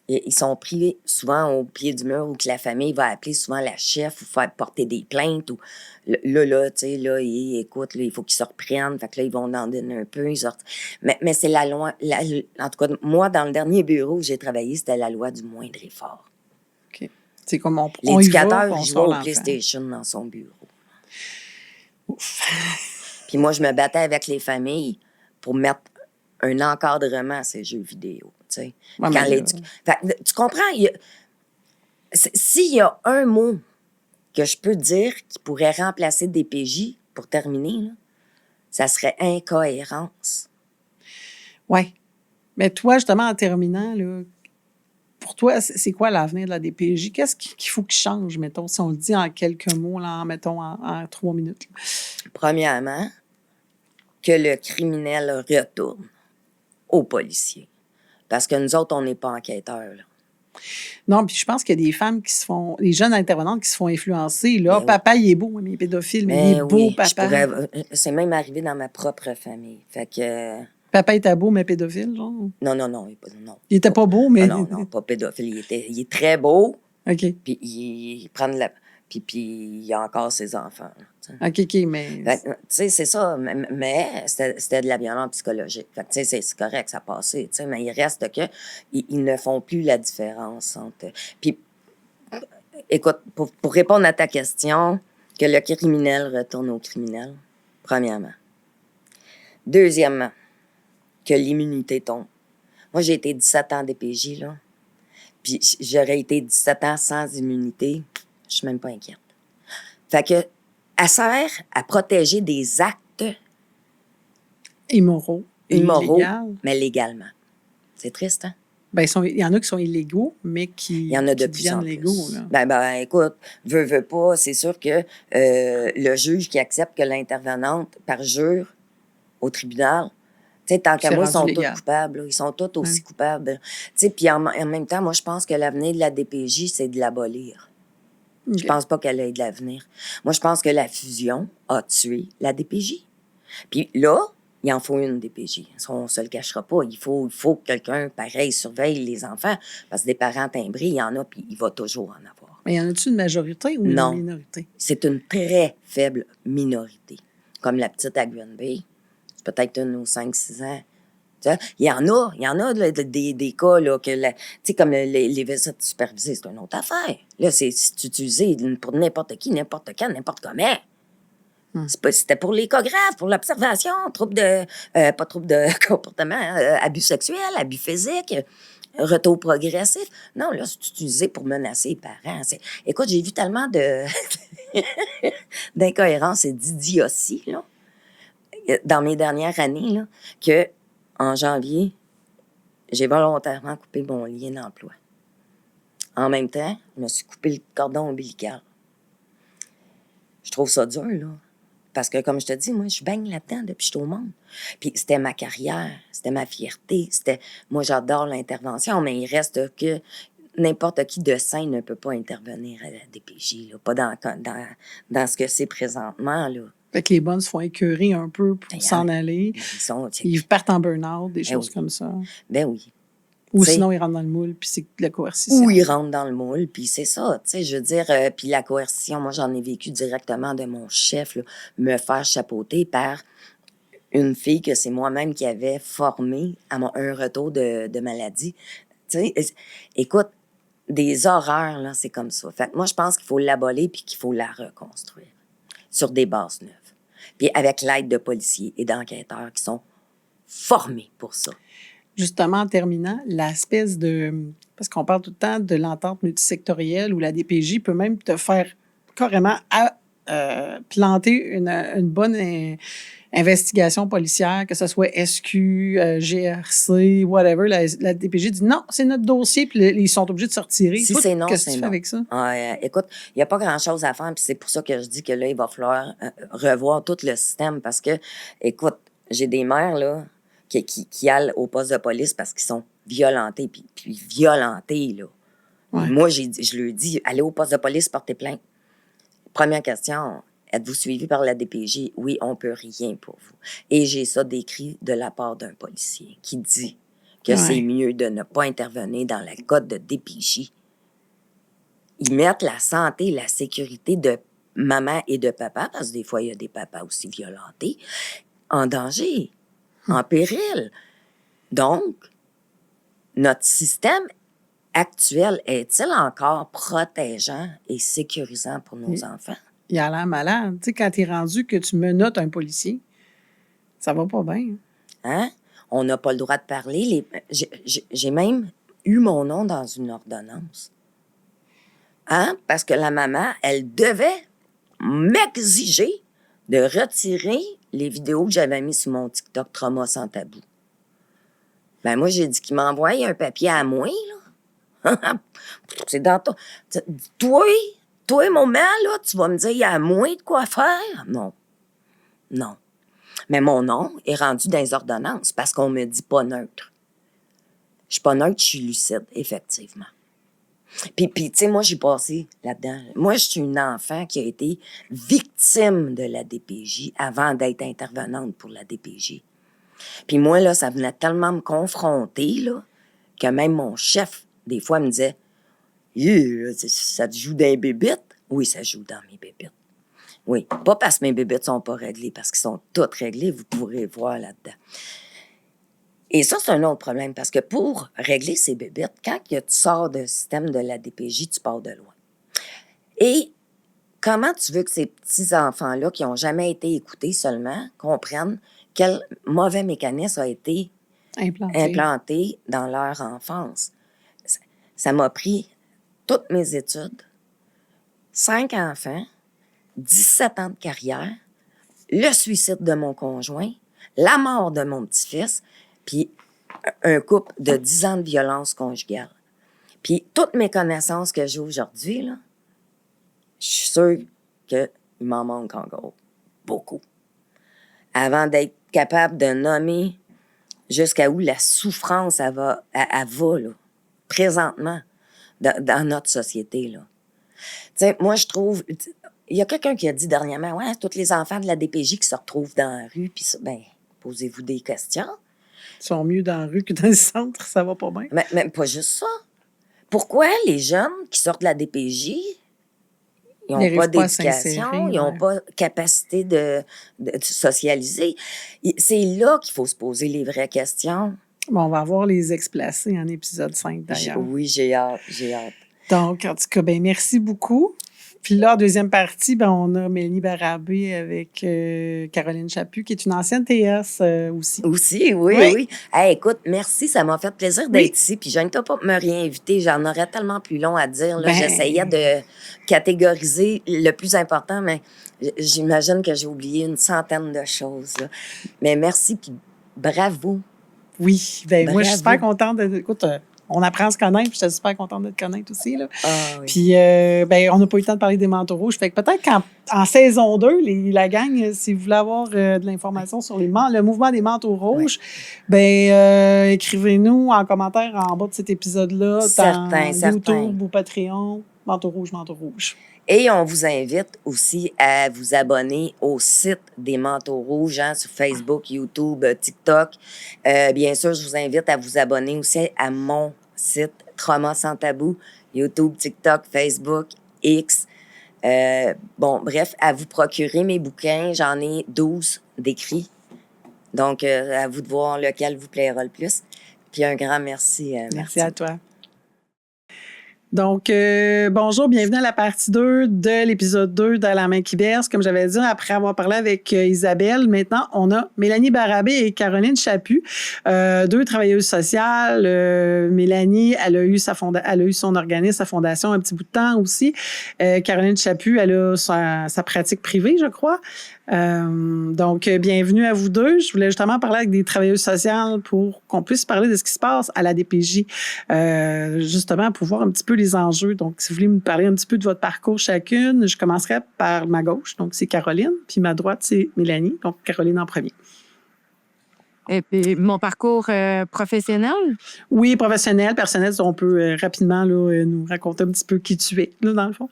ils sont pris souvent au pied du mur ou que la famille va appeler souvent la chef ou faire porter des plaintes. Ou là, tu sais, là, écoute, là, il faut qu'ils se reprennent. Fait que là, ils vont en donner un peu. Mais c'est la loi. En tout cas, moi, dans le dernier bureau où j'ai travaillé, c'était la loi du moindre effort. OK. C'est comme on y va, L'éducateur puis on jouait sort au l'enfant. PlayStation dans son bureau. Ouf. Puis moi, je me battais avec les familles pour mettre un encadrement à ces jeux vidéo. Tu sais. Ouais, Quand mais Fait que, tu comprends? S'il y a un mot que je peux dire qui pourrait remplacer DPJ, pour terminer, là, ça serait incohérence. oui. Mais toi, justement, en terminant, là, pour toi, c'est quoi l'avenir de la DPJ? Qu'est-ce qu'il faut qu'il change, mettons, si on le dit en quelques mots, là, mettons, en 3 minutes? Là? Premièrement, que le criminel retourne aux policiers. Parce que nous autres, on n'est pas enquêteurs, là. Non, puis je pense qu'il y a des femmes qui se font, les jeunes intervenantes qui se font influencer. Là, Mais papa, il est beau, mais il est pédophile, mais il est beau, oui, papa. c'est même arrivé dans ma propre famille. Fait que... Papa était beau, mais pédophile, genre? Non. Non. Il était pas beau, mais... Non, pas pédophile. Il est très beau, OK. puis il prend de la... Puis il a encore ses enfants. Là, OK, mais... tu sais, c'est ça. Mais c'était de la violence psychologique. Fait que, tu sais, c'est correct, ça passait. Tu sais, mais il reste que ils ne font plus la différence entre... Puis, écoute, pour répondre à ta question, que le criminel retourne au criminel, premièrement. Deuxièmement, que l'immunité tombe. Moi, j'ai été 17 ans en DPJ, là. Puis j'aurais été 17 ans sans immunité. Je suis même pas inquiète. Fait que, elle sert à protéger des actes Immoraux. immoraux, Illégaux. mais légalement. C'est triste, hein? Ben, il y en a qui sont illégaux, mais qui Il y en a de qui plus en deviennent plus. légaux. Là. Ben, écoute, veut pas, c'est sûr que le juge qui accepte que l'intervenante parjure au tribunal, Tu sais, tant qu'à C'est moi, ils rendu sont légal. tous coupables. Là. Ils sont tous Ouais. aussi coupables. Tu sais, puis en même temps, moi, je pense que l'avenir de la DPJ, c'est de l'abolir. Je OK. pense pas qu'elle ait de l'avenir. Moi, je pense que la fusion a tué la DPJ. Puis là, il en faut une DPJ. On se le cachera pas. Il faut que quelqu'un, pareil, surveille les enfants. Parce que des parents timbrés, il y en a, puis il va toujours en avoir. Mais y en a-tu une majorité ou une Non. minorité? C'est une très faible minorité. Comme la petite à Green Bay. C'est peut-être une aux 5-6 ans. Tu sais, il y en a là, des cas, là, que, tu sais, comme les visites supervisées, c'est une autre affaire. Là, c'est utilisé pour n'importe qui, n'importe quand, n'importe comment. C'était pour l'échographe, pour l'observation, pas trouble de comportement, abus sexuel, abus physique, retour progressif. Non, là, c'est utilisé pour menacer les parents. Écoute, j'ai vu tellement d'incohérences et d'idioties, là, dans mes dernières années, là, que en janvier, j'ai volontairement coupé mon lien d'emploi. En même temps, je me suis coupé le cordon ombilical. Je trouve ça dur, là. Parce que, comme je te dis, moi, je baigne là-dedans depuis que je suis au monde. Puis c'était ma carrière, c'était ma fierté, Moi, j'adore l'intervention, mais il reste que n'importe qui de sain ne peut pas intervenir à la DPJ, là. Pas dans ce que c'est présentement, là. Fait que les bonnes se font écœurer un peu pour Ben, s'en aller. Ils partent en burn-out, des choses oui. comme ça. Ben oui. Ou T'sais, sinon, ils rentrent dans le moule, puis c'est de la coercition. Ou ils rentrent dans le moule, puis c'est ça, tu sais, je veux dire, puis la coercition, moi, j'en ai vécu directement de mon chef, là, me faire chapeauter par une fille que c'est moi-même qui avait formée à un retour de maladie. Tu sais, écoute, des horreurs, là, c'est comme ça. Fait que moi, je pense qu'il faut l'abolir puis qu'il faut la reconstruire sur des bases neuves. Puis avec l'aide de policiers et d'enquêteurs qui sont formés pour ça. Justement, en terminant, l'espèce de... Parce qu'on parle tout le temps de l'entente multisectorielle où la DPJ peut même te faire carrément planter une bonne investigation policière, que ce soit SQ, GRC, whatever. La DPJ dit non, c'est notre dossier, puis ils sont obligés de se retirer. Si Toi, c'est non, qu'est-ce c'est que tu fais non. avec ça? Écoute, il n'y a pas grand-chose à faire, puis c'est pour ça que je dis que là, il va falloir revoir tout le système, parce que, écoute, j'ai des mères, là, qui allent au poste de police parce qu'ils sont violentés, puis violentés, là. Ouais. Moi, je leur dis, allez au poste de police, portez plainte. Première question, êtes-vous suivi par la DPJ? Oui, on peut rien pour vous. Et j'ai ça décrit de la part d'un policier qui dit que c'est mieux de ne pas intervenir dans la code de DPJ. Ils mettent la santé et la sécurité de maman et de papa, parce que des fois, il y a des papas aussi violentés, en danger, en péril. Donc, notre système actuel est-il encore protégeant et sécurisant pour nos enfants? Il a l'air malade. Tu sais, quand t'es rendu que tu menottes un policier, ça va pas bien. Hein? On n'a pas le droit de parler. J'ai même eu mon nom dans une ordonnance. Hein? Parce que la maman, elle devait m'exiger de retirer les vidéos que j'avais mises sur mon TikTok Trauma sans tabou. Ben moi, j'ai dit qu'il m'envoie un papier à moi, là. C'est dans ton... Toi, mon maman, là, tu vas me dire, il y a moins de quoi faire? Non. Non. Mais mon nom est rendu dans les ordonnances parce qu'on me dit pas neutre. Je suis pas neutre, je suis lucide, effectivement. Puis tu sais, moi, j'ai passé là-dedans. Moi, je suis une enfant qui a été victime de la DPJ avant d'être intervenante pour la DPJ. Puis moi, là, ça venait tellement me confronter, là, que même mon chef, des fois, me disait « ça te joue dans les bébites? » Oui, ça joue dans mes bébites. Oui, pas parce que mes bébites sont pas réglées, parce qu'ils sont toutes réglées, vous pourrez voir là-dedans. Et ça, c'est un autre problème, parce que pour régler ces bébites, quand tu sors du système de la DPJ, tu pars de loin. Et comment tu veux que ces petits-enfants-là, qui n'ont jamais été écoutés seulement, comprennent quel mauvais mécanisme a été implanté dans leur enfance? Ça m'a pris toutes mes études, 5 enfants, 17 ans de carrière, le suicide de mon conjoint, la mort de mon petit-fils, puis un couple de 10 ans de violence conjugale. Puis toutes mes connaissances que j'ai aujourd'hui, là, je suis sûre qu'il m'en manque encore beaucoup. Avant d'être capable de nommer jusqu'à où la souffrance, elle va là, présentement, dans notre société, là. Tu sais, moi, je trouve... Il y a quelqu'un qui a dit dernièrement, « Ouais, tous les enfants de la DPJ qui se retrouvent dans la rue, puis ça, ben, posez-vous des questions. » Ils sont mieux dans la rue que dans le centre, ça va pas bien. Mais même pas juste ça. Pourquoi les jeunes qui sortent de la DPJ, ils n'ont pas d'éducation, ils n'ont pas capacité de socialiser? C'est là qu'il faut se poser les vraies questions. Bon, on va voir les ex-placés en épisode 5, d'ailleurs. Oui, j'ai hâte. Donc, en tout cas, ben merci beaucoup. Puis là, en deuxième partie, ben, on a Mélanie Barabé avec Caroline Chaput, qui est une ancienne TS aussi. Aussi, oui. Hey, écoute, merci, ça m'a fait plaisir d'être ici. Puis je ne t'ai pas me réinviter, j'en aurais tellement plus long à dire. Là. J'essayais de catégoriser le plus important, mais j'imagine que j'ai oublié une centaine de choses. Là. Mais merci, puis bravo. Oui, ben moi, je suis super contente. Écoute, on apprend à se connaître, puis je suis super contente de te connaître aussi. Là. Oui. Puis, ben, on n'a pas eu le temps de parler des manteaux rouges. Fait que peut-être qu'en saison 2, la gang, si vous voulez avoir de l'information sur le mouvement des manteaux rouges, ben, écrivez-nous en commentaire en bas de cet épisode-là, dans YouTube ou Patreon, manteaux rouges. Et on vous invite aussi à vous abonner au site des Manteaux Rouges sur Facebook, YouTube, TikTok. Bien sûr, je vous invite à vous abonner aussi à mon site Trauma sans tabou, YouTube, TikTok, Facebook, X. Bref, à vous procurer mes bouquins. J'en ai 12 d'écrits. Donc, à vous de voir lequel vous plaira le plus. Puis un grand merci. Merci à toi. Donc, bonjour, bienvenue à la partie 2 de l'épisode 2 de La main qui berce. Comme j'avais dit, après avoir parlé avec Isabelle, maintenant, on a Mélanie Barabé et Caroline Chaput, deux travailleuses sociales. Mélanie, elle a eu son organisme, sa fondation un petit bout de temps aussi. Caroline Chaput, elle a sa pratique privée, je crois. Donc, bienvenue à vous deux. Je voulais justement parler avec des travailleuses sociales pour qu'on puisse parler de ce qui se passe à la DPJ, justement pour voir un petit peu les enjeux. Donc, si vous voulez me parler un petit peu de votre parcours chacune, je commencerai par ma gauche, donc c'est Caroline, puis ma droite, c'est Mélanie, donc Caroline en premier. Et puis, mon parcours professionnel? Oui, professionnel, personnel, on peut rapidement là, nous raconter un petit peu qui tu es, là, dans le fond.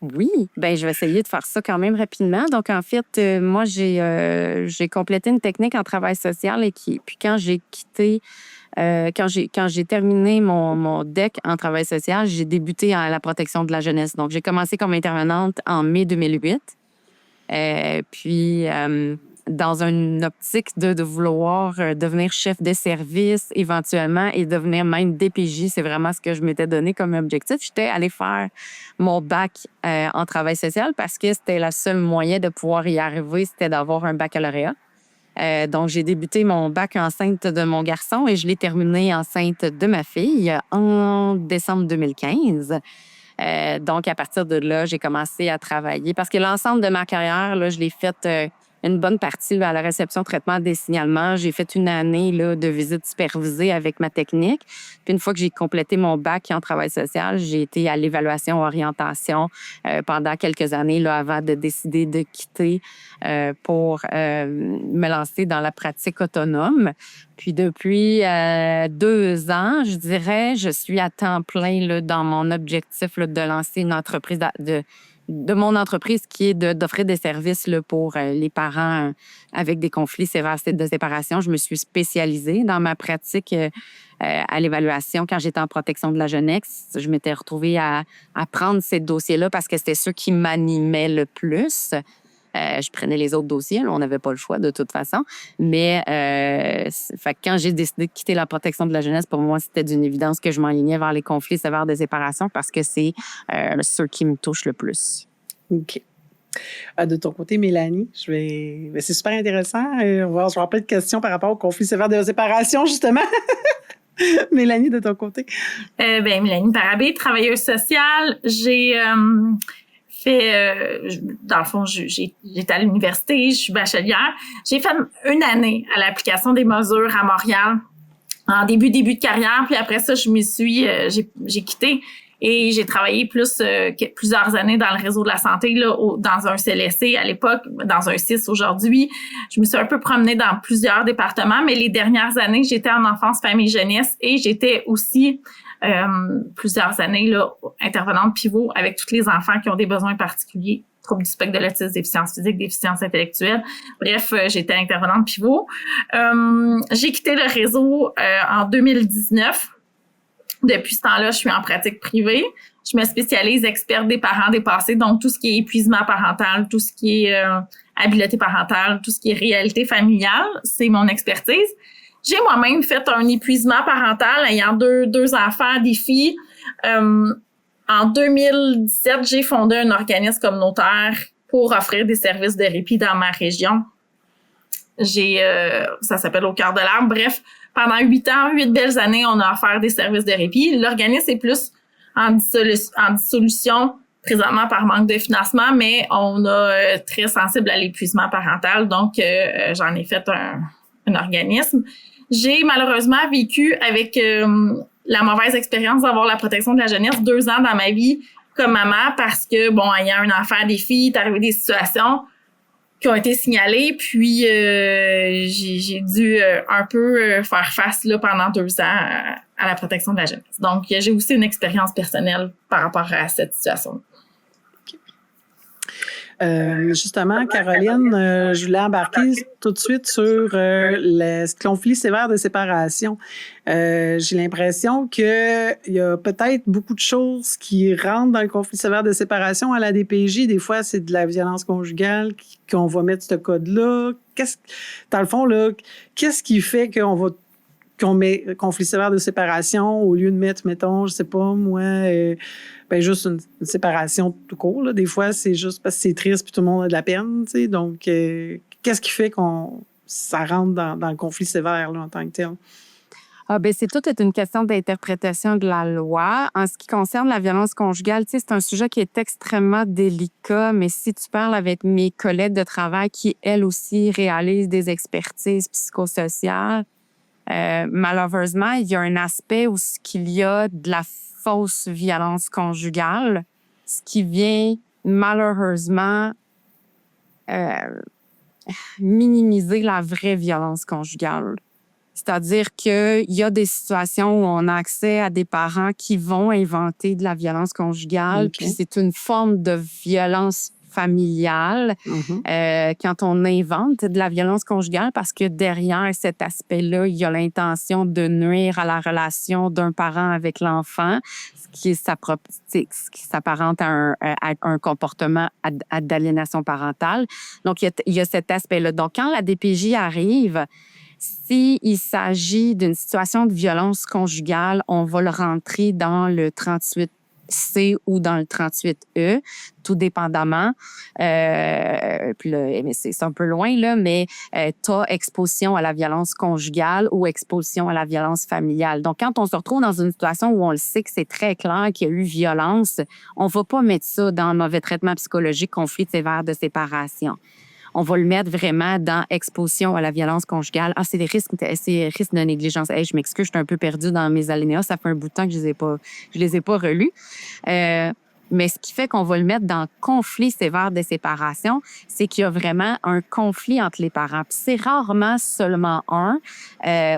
Oui, bien, je vais essayer de faire ça quand même rapidement. Donc, en fait, moi, j'ai complété une technique en travail social puis quand j'ai quitté, quand j'ai terminé mon DEC en travail social, j'ai débuté à la protection de la jeunesse. Donc, j'ai commencé comme intervenante en mai 2008. Puis, dans une optique de vouloir devenir chef de service éventuellement et devenir même DPJ, c'est vraiment ce que je m'étais donné comme objectif. J'étais allée faire mon bac en travail social parce que c'était le seul moyen de pouvoir y arriver, c'était d'avoir un baccalauréat. Donc, j'ai débuté mon bac enceinte de mon garçon et je l'ai terminé enceinte de ma fille en décembre 2015. Donc, à partir de là, j'ai commencé à travailler parce que l'ensemble de ma carrière, là, je l'ai faite une bonne partie là, à la réception, traitement des signalements. J'ai fait une année là, de visite supervisée avec ma technique. Puis une fois que j'ai complété mon bac en travail social, j'ai été à l'évaluation orientation pendant quelques années là, avant de décider de quitter pour me lancer dans la pratique autonome. Puis depuis 2 ans, je dirais, je suis à temps plein là, dans mon objectif là, de lancer une entreprise de mon entreprise qui est d'offrir des services là, pour les parents avec des conflits sévères de séparation. Je me suis spécialisée dans ma pratique à l'évaluation quand j'étais en protection de la jeunesse. Je m'étais retrouvée à prendre ces dossiers-là parce que c'était ceux qui m'animaient le plus. Je prenais les autres dossiers, là, on n'avait pas le choix de toute façon. Mais fait que quand j'ai décidé de quitter la protection de la jeunesse, pour moi, c'était d'une évidence que je m'enlignais vers les conflits sévères de séparation parce que c'est ceux qui me touchent le plus. OK. De ton côté, Mélanie, c'est super intéressant. Je vais avoir plein de questions par rapport aux conflits sévères de séparation, justement. Mélanie, de ton côté. Mélanie Barabé, travailleuse sociale. J'ai dans le fond, j'étais à l'université, je suis bachelière. J'ai fait une année à l'application des mesures à Montréal en début de carrière. Puis après ça, j'ai quitté. Et j'ai travaillé plusieurs années dans le réseau de la santé, là, dans un CLSC à l'époque, dans un CIS aujourd'hui. Je me suis un peu promenée dans plusieurs départements, mais les dernières années, j'étais en enfance, famille, jeunesse et j'étais aussi plusieurs années là, intervenante pivot avec tous les enfants qui ont des besoins particuliers, troubles du spectre de l'autisme, déficience physique, déficience intellectuelle. Bref, j'étais intervenante pivot. J'ai quitté le réseau en 2019. Depuis ce temps-là, je suis en pratique privée. Je me spécialise experte des parents dépassés, donc tout ce qui est épuisement parental, tout ce qui est habileté parentale, tout ce qui est réalité familiale, c'est mon expertise. J'ai moi-même fait un épuisement parental ayant deux enfants, des filles. En 2017, j'ai fondé un organisme communautaire pour offrir des services de répit dans ma région. Ça s'appelle Au cœur de l'arbre. Bref, pendant 8 belles années, on a offert des services de répit. L'organisme est plus en dissolution présentement par manque de financement, mais on a très sensible à l'épuisement parental, donc j'en ai fait un organisme. J'ai malheureusement vécu avec la mauvaise expérience d'avoir la protection de la jeunesse 2 ans dans ma vie comme maman parce que, bon, ayant un enfant, des filles, il est arrivé des situations qui ont été signalées, puis j'ai dû un peu faire face là pendant 2 ans à la protection de la jeunesse. Donc, j'ai aussi une expérience personnelle par rapport à cette situation. Justement, Caroline, je voulais embarquer tout de suite sur le conflit sévère de séparation. J'ai l'impression qu'il y a peut-être beaucoup de choses qui rentrent dans le conflit sévère de séparation à la DPJ. Des fois, c'est de la violence conjugale qu'on va mettre ce code-là. Dans le fond, là, qu'est-ce qui fait qu'on met conflit sévère de séparation au lieu de mettre, mettons, je sais pas, moi, juste une séparation tout court, là. Des fois, c'est juste parce que c'est triste puis tout le monde a de la peine, tu sais. Donc, qu'est-ce qui fait ça rentre dans le conflit sévère, là, en tant que tel? C'est tout est une question d'interprétation de la loi. En ce qui concerne la violence conjugale, tu sais, c'est un sujet qui est extrêmement délicat, mais si tu parles avec mes collègues de travail qui, elles aussi, réalisent des expertises psychosociales, malheureusement, il y a un aspect où il y a de la fausse violence conjugale, ce qui vient malheureusement minimiser la vraie violence conjugale. C'est-à-dire qu'il y a des situations où on a accès à des parents qui vont inventer de la violence conjugale, Okay. puis c'est une forme de violence familiale quand on invente de la violence conjugale parce que derrière cet aspect-là, il y a l'intention de nuire à la relation d'un parent avec l'enfant, ce qui s'apparente à un comportement d'aliénation parentale. Donc, il y a cet aspect-là. Donc, quand la DPJ arrive, s'il s'agit d'une situation de violence conjugale, on va le rentrer dans le 38C ou dans le 38E, tout dépendamment. Puis là, mais c'est un peu loin, là, mais t'as exposition à la violence conjugale ou exposition à la violence familiale. Donc, quand on se retrouve dans une situation où on le sait que c'est très clair qu'il y a eu violence, on va pas mettre ça dans mauvais traitement psychologique, conflit sévère de séparation. On va le mettre vraiment dans exposition à la violence conjugale. C'est des risques de négligence. Je m'excuse, je suis un peu perdue dans mes alinéas. Ça fait un bout de temps que je les ai pas relus. Mais ce qui fait qu'on va le mettre dans conflit sévère de séparation, c'est qu'il y a vraiment un conflit entre les parents. Puis c'est rarement seulement un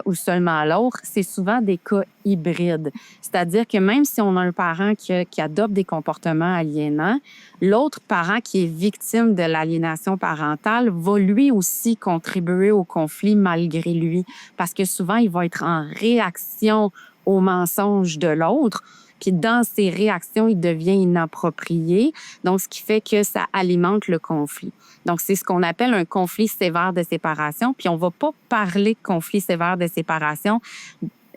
ou seulement l'autre. C'est souvent des cas hybrides. C'est-à-dire que même si on a un parent qui adopte des comportements aliénants, l'autre parent qui est victime de l'aliénation parentale va lui aussi contribuer au conflit malgré lui. Parce que souvent, il va être en réaction aux mensonges de l'autre. Puis dans ses réactions, il devient inapproprié. Donc, ce qui fait que ça alimente le conflit. Donc, c'est ce qu'on appelle un conflit sévère de séparation. Puis on va pas parler de conflit sévère de séparation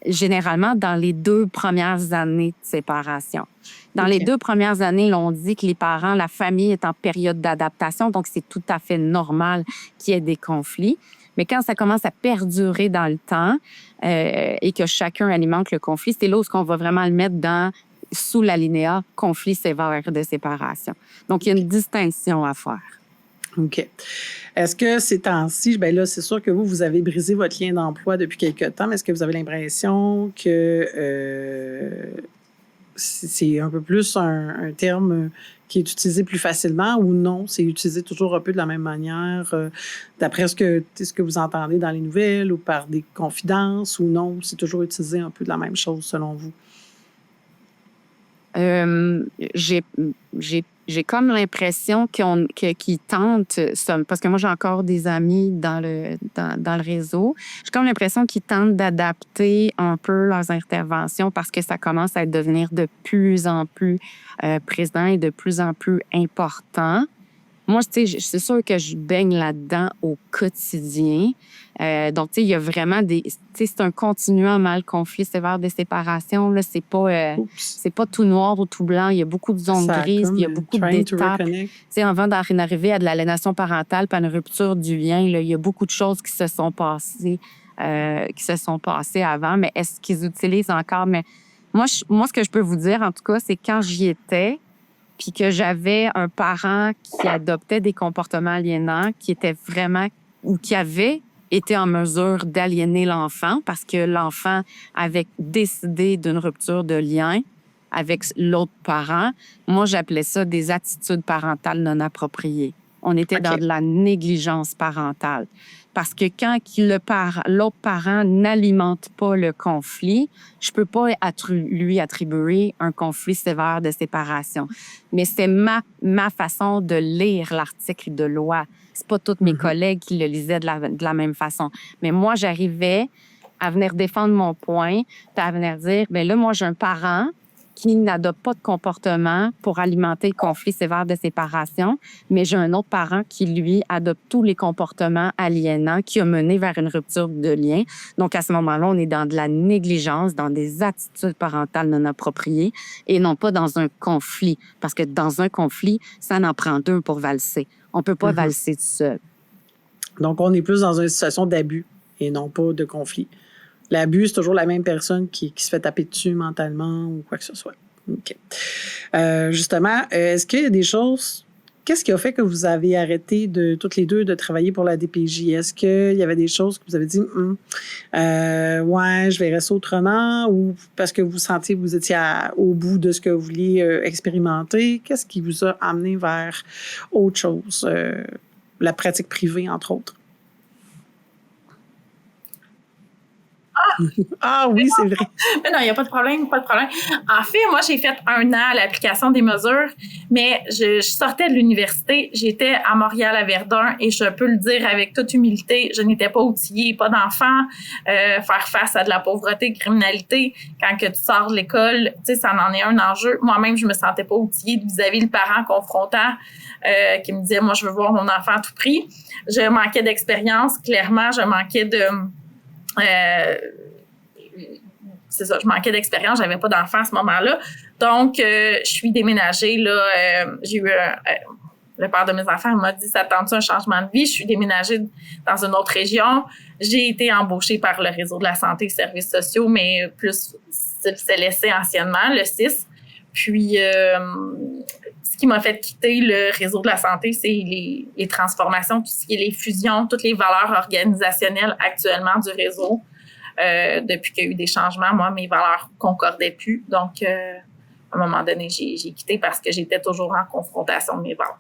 généralement dans les 2 premières années de séparation. Dans les 2 premières années, là, on dit que les parents, la famille est en période d'adaptation, donc c'est tout à fait normal qu'il y ait des conflits. Mais quand ça commence à perdurer dans le temps et que chacun alimente le conflit, c'est là où on va vraiment le mettre sous l'alinéa conflit sévère de séparation. Donc, il y a une distinction à faire. OK. Est-ce que ces temps-ci, là, c'est sûr que vous avez brisé votre lien d'emploi depuis quelque temps, mais est-ce que vous avez l'impression que c'est un peu plus un terme qui est utilisé plus facilement ou non? C'est utilisé toujours un peu de la même manière, d'après ce que vous entendez dans les nouvelles ou par des confidences ou non? C'est toujours utilisé un peu de la même chose selon vous? J'ai comme l'impression qu'ils tentent, parce que moi j'ai encore des amis dans le réseau, j'ai comme l'impression qu'ils tentent d'adapter un peu leurs interventions parce que ça commence à devenir de plus en plus présent et de plus en plus important. Moi, tu sais, c'est sûr que je baigne là-dedans au quotidien. Donc, tu sais, il y a vraiment tu sais, c'est un continuum, le conflit sévère de séparation. Là, c'est pas tout noir ou tout blanc. Il y a beaucoup de zones grises, il y a beaucoup d'étapes. Tu sais, avant d'en arriver à de l'aliénation parentale, puis à une rupture du lien, là, il y a beaucoup de choses qui se sont passées avant. Mais est-ce qu'ils utilisent encore? Mais moi, ce que je peux vous dire, en tout cas, c'est quand j'y étais, puis que j'avais un parent qui adoptait des comportements aliénants, qui était vraiment ou qui avait été en mesure d'aliéner l'enfant parce que l'enfant avait décidé d'une rupture de lien avec l'autre parent. Moi, j'appelais ça des attitudes parentales non appropriées. On était dans de la négligence parentale. Parce que quand l'autre parent n'alimente pas le conflit, je peux pas lui attribuer un conflit sévère de séparation. Mais c'est ma façon de lire l'article de loi. C'est pas tous mes collègues qui le lisaient de la même façon. Mais moi, j'arrivais à venir défendre mon point, puis à venir dire, bien là, moi, j'ai un parent qui n'adopte pas de comportement pour alimenter le conflit sévère de séparation, mais j'ai un autre parent qui, lui, adopte tous les comportements aliénants qui ont mené vers une rupture de lien. Donc, à ce moment-là, on est dans de la négligence, dans des attitudes parentales non appropriées et non pas dans un conflit. Parce que dans un conflit, ça en prend deux pour valser. On peut pas valser tout seul. Donc, on est plus dans une situation d'abus et non pas de conflit. L'abus, c'est toujours la même personne qui se fait taper dessus mentalement ou quoi que ce soit. OK. Justement, est-ce qu'il y a des choses... Qu'est-ce qui a fait que vous avez arrêté toutes les deux de travailler pour la DPJ? Est-ce qu'il y avait des choses que vous avez dit, ouais, je verrais ça autrement, ou parce que vous sentiez que vous étiez au bout de ce que vous vouliez expérimenter? Qu'est-ce qui vous a amené vers autre chose? La pratique privée, entre autres. Ah oui, c'est vrai. Mais non, il n'y a pas de problème, pas de problème. En fait, moi, j'ai fait 1 an à l'application des mesures, mais je sortais de l'université, j'étais à Montréal, à Verdun, et je peux le dire avec toute humilité, je n'étais pas outillée, pas d'enfant, faire face à de la pauvreté, criminalité. Quand que tu sors de l'école, tu sais, ça en est un enjeu. Moi-même, je me sentais pas outillée vis-à-vis le parent confrontant qui me disait, moi, je veux voir mon enfant à tout prix. Je manquais d'expérience, clairement, je manquais de... c'est ça, je manquais d'expérience, j'avais pas d'enfant à ce moment-là. Donc, je suis déménagée, là, j'ai eu le père de mes enfants m'a dit, ça tente un changement de vie? Je suis déménagée dans une autre région. J'ai été embauchée par le réseau de la santé et services sociaux, mais plus c'est laissé anciennement, le 6. Puis, ce qui m'a fait quitter le réseau de la santé, c'est les transformations, tout ce qui est les fusions, toutes les valeurs organisationnelles actuellement du réseau. Depuis qu'il y a eu des changements, moi, mes valeurs concordaient plus. Donc, à un moment donné, j'ai quitté parce que j'étais toujours en confrontation de mes valeurs.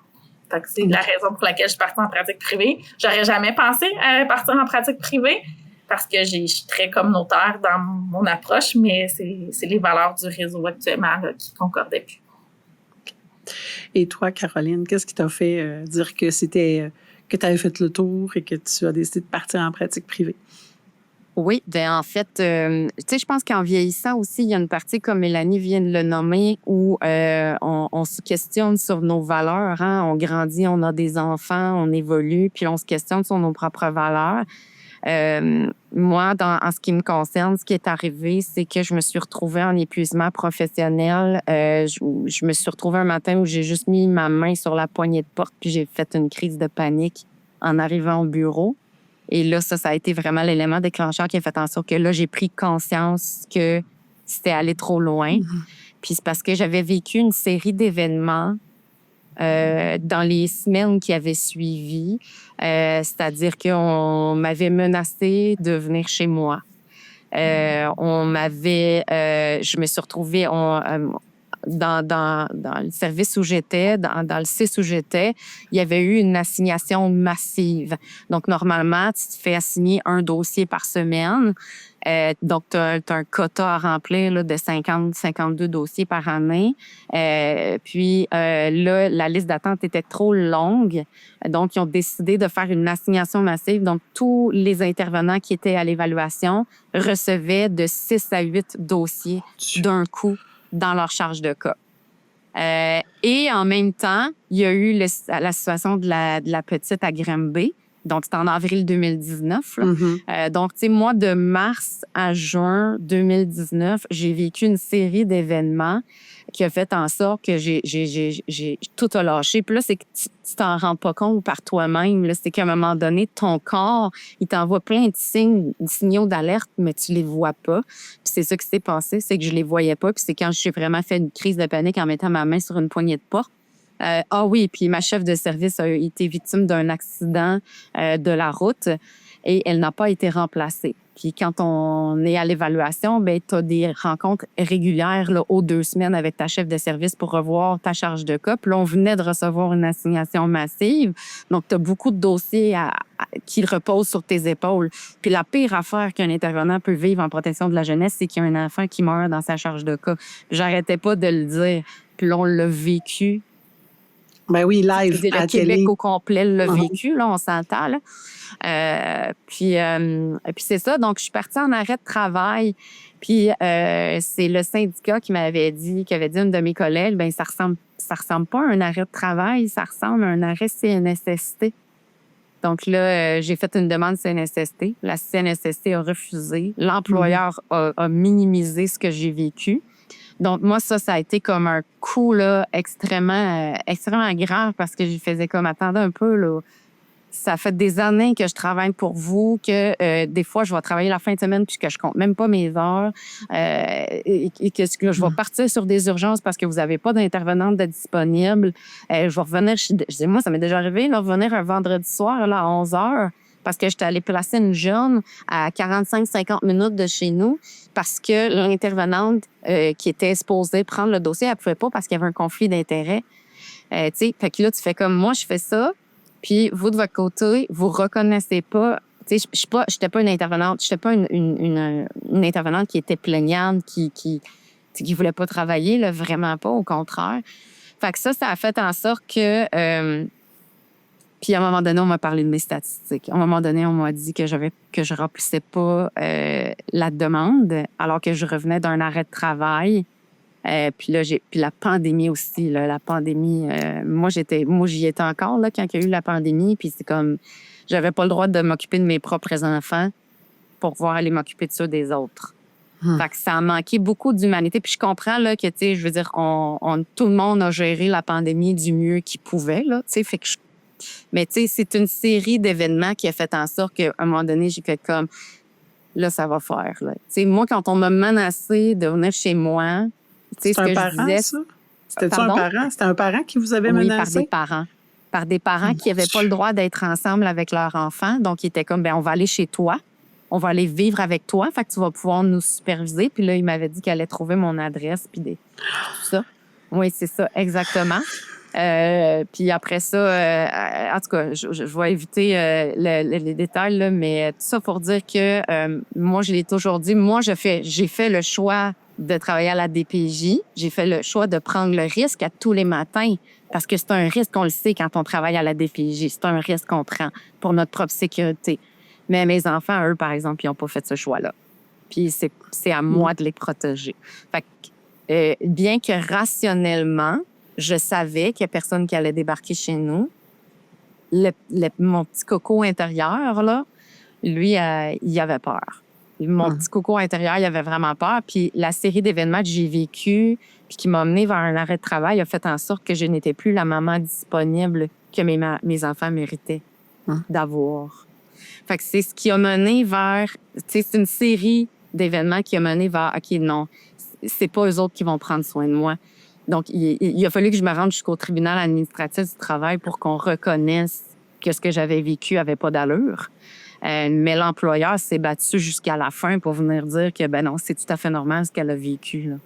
Fait que c'est la raison pour laquelle je suis partie en pratique privée. J'aurais jamais pensé à partir en pratique privée parce que je suis très communautaire dans mon approche, mais c'est les valeurs du réseau actuellement là, qui concordaient plus. Et toi, Caroline, qu'est-ce qui t'a fait dire que que tu avais fait le tour et que tu as décidé de partir en pratique privée? Oui, bien en fait, tu sais, je pense qu'en vieillissant aussi, il y a une partie, comme Mélanie vient de le nommer, où on se questionne sur nos valeurs. Hein? On grandit, on a des enfants, on évolue, puis on se questionne sur nos propres valeurs. Moi, en ce qui me concerne, ce qui est arrivé, c'est que je me suis retrouvée en épuisement professionnel. Je me suis retrouvée un matin où j'ai juste mis ma main sur la poignée de porte, puis j'ai fait une crise de panique en arrivant au bureau. Et là, ça a été vraiment l'élément déclencheur qui a fait en sorte que là, j'ai pris conscience que c'était allé trop loin. Puis c'est parce que j'avais vécu une série d'événements dans les semaines qui avaient suivi. C'est-à-dire qu'on m'avait menacé de venir chez moi. Je me suis retrouvée dans le service où j'étais, dans le CIS où j'étais, il y avait eu une assignation massive. Donc, normalement, tu te fais assigner un dossier par semaine. Donc, tu as un quota à remplir là, de 52 dossiers par année. Puis, là, la liste d'attente était trop longue. Donc, ils ont décidé de faire une assignation massive. Donc, tous les intervenants qui étaient à l'évaluation recevaient de 6 à 8 dossiers d'un coup dans leur charge de cas. Et en même temps, il y a eu la situation de la petite à Granby. Donc, c'était en avril 2019. Là. Donc, tu sais, moi, de mars à juin 2019, j'ai vécu une série d'événements qui a fait en sorte que j'ai tout a lâché. Puis là, c'est que tu t'en rends pas compte par toi-même. Là, c'est qu'à un moment donné, ton corps, il t'envoie plein de signaux d'alerte, mais tu les vois pas. Puis c'est ça qui s'est passé, c'est que je les voyais pas. Puis c'est quand j'ai vraiment fait une crise de panique en mettant ma main sur une poignée de porte. Oui, puis ma chef de service a été victime d'un accident de la route et elle n'a pas été remplacée. Puis quand on est à l'évaluation, ben tu as des rencontres régulières là, aux 2 semaines avec ta chef de service pour revoir ta charge de cas. Puis là, on venait de recevoir une assignation massive. Donc, tu as beaucoup de dossiers qui reposent sur tes épaules. Puis la pire affaire qu'un intervenant peut vivre en protection de la jeunesse, c'est qu'il y a un enfant qui meurt dans sa charge de cas. J'arrêtais pas de le dire. Puis là, on l'a vécu. Ben oui, live à le la Québec télé. au complet l'a vécu, là, on s'entend. Là. Puis c'est ça. Donc, je suis partie en arrêt de travail. Puis c'est le syndicat qui avait dit à une de mes collègues, ben ça ressemble pas à un arrêt de travail, ça ressemble à un arrêt CNSST. Donc là, j'ai fait une demande CNSST. La CNSST a refusé. L'employeur a minimisé ce que j'ai vécu. Donc, moi, ça a été comme un coup là, extrêmement grave parce que je faisais comme, attendez un peu, là, ça fait des années que je travaille pour vous, que des fois, je vais travailler la fin de semaine puis que je compte même pas mes heures et que je vais partir sur des urgences parce que vous n'avez pas d'intervenante de disponible. Je vais revenir, moi, ça m'est déjà arrivé, là, revenir un vendredi soir là, à 11 heures parce que j'étais allée placer une jeune à 45-50 minutes de chez nous parce que l'intervenante qui était supposée prendre le dossier, elle pouvait pas parce qu'il y avait un conflit d'intérêts. Tu sais, fait que là, tu fais comme moi, je fais ça, puis vous, de votre côté, vous reconnaissez pas. Tu sais, j'étais pas une intervenante, j'étais pas une intervenante qui était plaignante, qui voulait pas travailler, là, vraiment pas, au contraire. Fait que ça a fait en sorte que... Puis à un moment donné, on m'a parlé de mes statistiques. À un moment donné, on m'a dit que je remplissais pas la demande alors que je revenais d'un arrêt de travail. Puis là, puis la pandémie aussi. Là, la pandémie, moi, j'y étais encore là quand il y a eu la pandémie. Puis c'est comme, j'avais pas le droit de m'occuper de mes propres enfants pour pouvoir aller m'occuper de ceux des autres. Fait que ça a manqué beaucoup d'humanité. Puis je comprends là que, tu sais, je veux dire, tout le monde a géré la pandémie du mieux qu'il pouvait là. Tu sais, fait que mais tu sais, c'est une série d'événements qui a fait en sorte qu'à un moment donné, j'ai fait comme, là, ça va faire. Tu sais, moi, quand on m'a menacé de venir chez moi, tu sais, ce que je disais... Ça? C'était-tu un parent? C'était un parent qui vous avait menacé? Oui, par des parents. Par des parents qui n'avaient pas le droit d'être ensemble avec leur enfant. Donc, ils étaient comme, ben on va aller chez toi. On va aller vivre avec toi. Fait que tu vas pouvoir nous superviser. Puis là, il m'avait dit qu'elle allait trouver mon adresse puis tout ça. Oui, c'est ça, exactement. Puis après ça, en tout cas, je vais éviter les détails, là, mais tout ça pour dire que moi, je l'ai toujours dit, moi, j'ai fait le choix de travailler à la DPJ. J'ai fait le choix de prendre le risque à tous les matins parce que c'est un risque, on le sait quand on travaille à la DPJ. C'est un risque qu'on prend pour notre propre sécurité. Mais mes enfants, eux, par exemple, ils n'ont pas fait ce choix-là. Puis c'est à moi de les protéger. Fait que, bien que rationnellement, je savais qu'il n'y a personne qui allait débarquer chez nous. Mon petit coco intérieur, là, lui, il avait peur. Mon petit coco intérieur, il avait vraiment peur. Puis la série d'événements que j'ai vécu puis qui m'a amené vers un arrêt de travail a fait en sorte que je n'étais plus la maman disponible que mes enfants méritaient d'avoir. Fait que c'est ce qui a mené vers... Tu sais, c'est une série d'événements qui a mené vers... OK, non, c'est pas eux autres qui vont prendre soin de moi. Donc, il a fallu que je me rende jusqu'au tribunal administratif du travail pour qu'on reconnaisse que ce que j'avais vécu avait pas d'allure. Mais l'employeur s'est battu jusqu'à la fin pour venir dire que, ben non, c'est tout à fait normal ce qu'elle a vécu, là.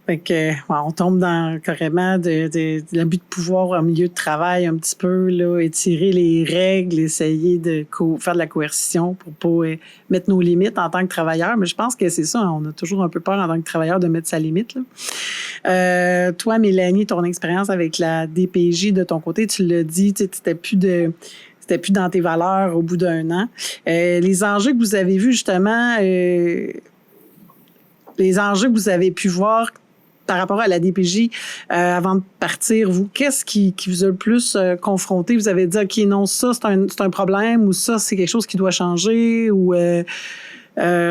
Fait que, on tombe dans carrément de l'abus de pouvoir en milieu de travail un petit peu, là, étirer les règles, essayer de faire de la coercition pour pas mettre nos limites en tant que travailleur. Mais je pense que c'est ça, on a toujours un peu peur en tant que travailleur de mettre sa limite, là. Toi, Mélanie, ton expérience avec la DPJ de ton côté, tu l'as dit, c'était plus dans tes valeurs au bout d'un an. Les enjeux que vous avez vus, justement, les enjeux que vous avez pu voir par rapport à la DPJ, avant de partir, vous, qu'est-ce qui vous a le plus confronté? Vous avez dit, OK, non, ça, c'est un problème, ou ça, c'est quelque chose qui doit changer, ou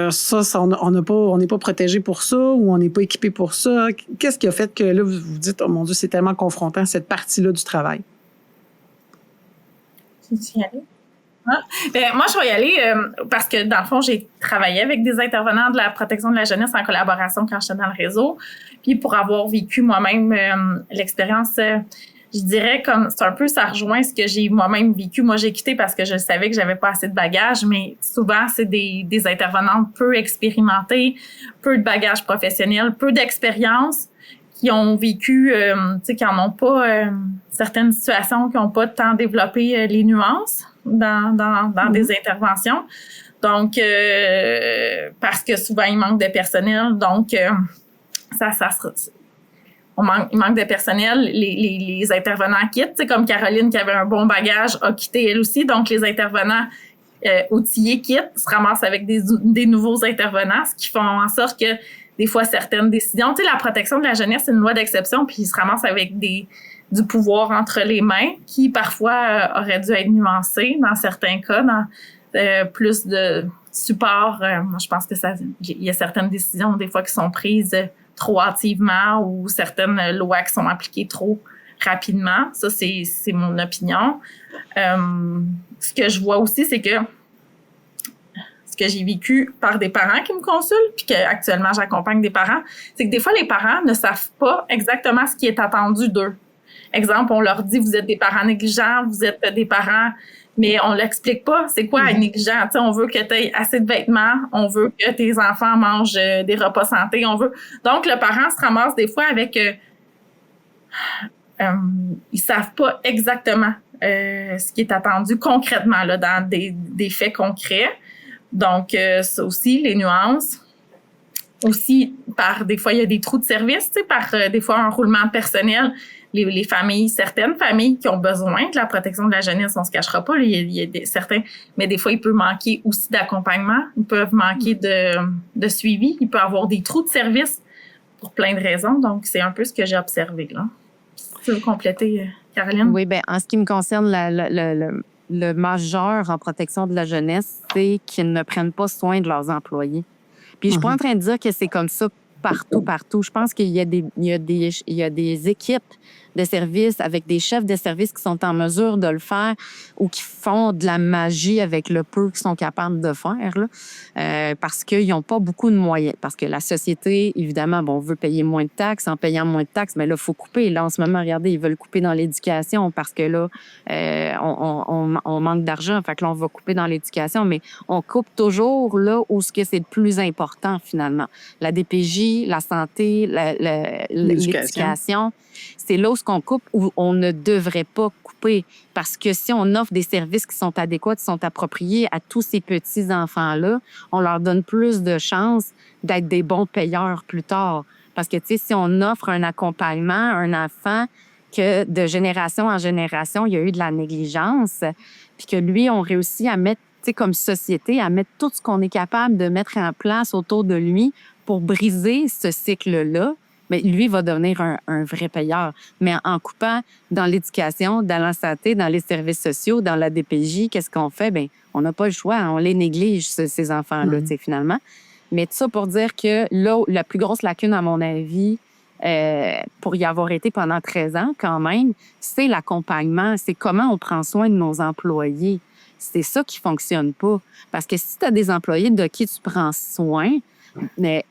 ça, on n'est pas protégé pour ça, ou on n'est pas équipé pour ça. Qu'est-ce qui a fait que là, vous vous dites, oh mon Dieu, c'est tellement confrontant, cette partie-là du travail? Tu y aller? Ah. Moi, je vais y aller parce que, dans le fond, j'ai travaillé avec des intervenants de la protection de la jeunesse en collaboration quand j'étais dans le réseau. Puis, pour avoir vécu moi-même l'expérience, je dirais comme c'est un peu, ça rejoint ce que j'ai moi-même vécu. Moi, j'ai quitté parce que je savais que j'avais pas assez de bagages, mais souvent, c'est des intervenants peu expérimentés, peu de bagages professionnels, peu d'expérience, qui ont vécu, qui en ont pas certaines situations, qui n'ont pas tant développé les nuances dans des interventions. Donc, parce que souvent, il manque de personnel. Donc, il manque de personnel. Les intervenants quittent. C'est comme Caroline qui avait un bon bagage a quitté elle aussi. Donc, les intervenants outillés quittent, se ramassent avec des nouveaux intervenants, ce qui font en sorte que des fois, certaines décisions... Tu sais, la protection de la jeunesse, c'est une loi d'exception, puis ils se ramassent avec du pouvoir entre les mains qui, parfois, aurait dû être nuancé dans certains cas, dans plus de support. Moi, je pense que il y a certaines décisions, des fois, qui sont prises trop hâtivement ou certaines lois qui sont appliquées trop rapidement. Ça, c'est mon opinion. Ce que je vois aussi, c'est que ce que j'ai vécu par des parents qui me consultent, puis qu'actuellement, j'accompagne des parents, c'est que des fois, les parents ne savent pas exactement ce qui est attendu d'eux. Exemple, on leur dit, vous êtes des parents négligents, vous êtes des parents, mais on l'explique pas. C'est quoi être négligent? Tu sais, on veut que tu aies assez de vêtements, on veut que tes enfants mangent des repas santé, on veut... Donc, le parent se ramasse des fois avec... ils savent pas exactement ce qui est attendu concrètement là, dans des faits concrets. Donc, ça aussi, les nuances. Aussi, des fois, il y a des trous de service, tu sais, par des fois un roulement de personnel. Les familles, certaines familles qui ont besoin de la protection de la jeunesse, on se cachera pas, il y a certains, mais des fois, il peut manquer aussi d'accompagnement, ils peuvent manquer de suivi, il peut y avoir des trous de service pour plein de raisons. Donc, c'est un peu ce que j'ai observé, là. Tu veux compléter, Caroline? Oui, bien, en ce qui me concerne, le majeur en protection de la jeunesse, c'est qu'ils ne prennent pas soin de leurs employés. Puis, je suis pas en train de dire que c'est comme ça partout. Je pense qu'il y a des équipes de services avec des chefs de service qui sont en mesure de le faire ou qui font de la magie avec le peu qu'ils sont capables de faire, là, parce qu'ils n'ont pas beaucoup de moyens. Parce que la société, évidemment, on veut payer moins de taxes. En payant moins de taxes, mais là, il faut couper. Là, en ce moment, regardez, ils veulent couper dans l'éducation parce que là, on manque d'argent. Fait que là, on va couper dans l'éducation, mais on coupe toujours là où ce que c'est le plus important, finalement. La DPJ, la santé, l'éducation. C'est là où on coupe, où on ne devrait pas couper. Parce que si on offre des services qui sont adéquats, qui sont appropriés à tous ces petits enfants-là, on leur donne plus de chances d'être des bons payeurs plus tard. Parce que, tu sais, si on offre un accompagnement à un enfant que de génération en génération, il y a eu de la négligence, puis que lui, on réussit à mettre, tu sais, comme société, à mettre tout ce qu'on est capable de mettre en place autour de lui pour briser ce cycle-là, mais lui va devenir un vrai payeur. Mais en coupant dans l'éducation, dans la santé, dans les services sociaux, dans la DPJ, qu'est-ce qu'on fait? Bien, on n'a pas le choix. On les néglige, ces enfants-là, tu sais, finalement. Mais tout ça pour dire que là, la plus grosse lacune, à mon avis, pour y avoir été pendant 13 ans quand même, c'est l'accompagnement. C'est comment on prend soin de nos employés. C'est ça qui fonctionne pas. Parce que si tu as des employés de qui tu prends soin,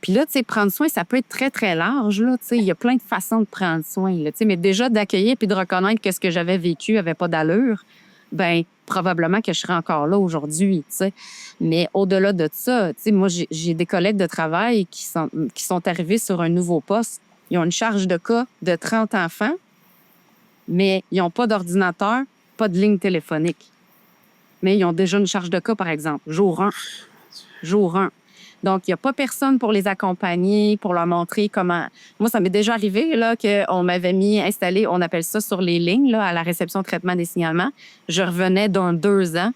puis là, tu sais, prendre soin, ça peut être très, très large, là, tu sais. Il y a plein de façons de prendre soin, là, tu sais. Mais déjà, d'accueillir puis de reconnaître que ce que j'avais vécu avait pas d'allure, ben probablement que je serais encore là aujourd'hui, tu sais. Mais au-delà de ça, tu sais, moi, j'ai des collègues de travail qui sont arrivés sur un nouveau poste. Ils ont une charge de cas de 30 enfants, mais ils n'ont pas d'ordinateur, pas de ligne téléphonique. Mais ils ont déjà une charge de cas, par exemple, jour 1. Jour 1. Donc, il n'y a pas personne pour les accompagner, pour leur montrer comment... Moi, ça m'est déjà arrivé là qu'on m'avait installé, on appelle ça sur les lignes, là, à la réception traitement des signalements. Je revenais dans 2 ans,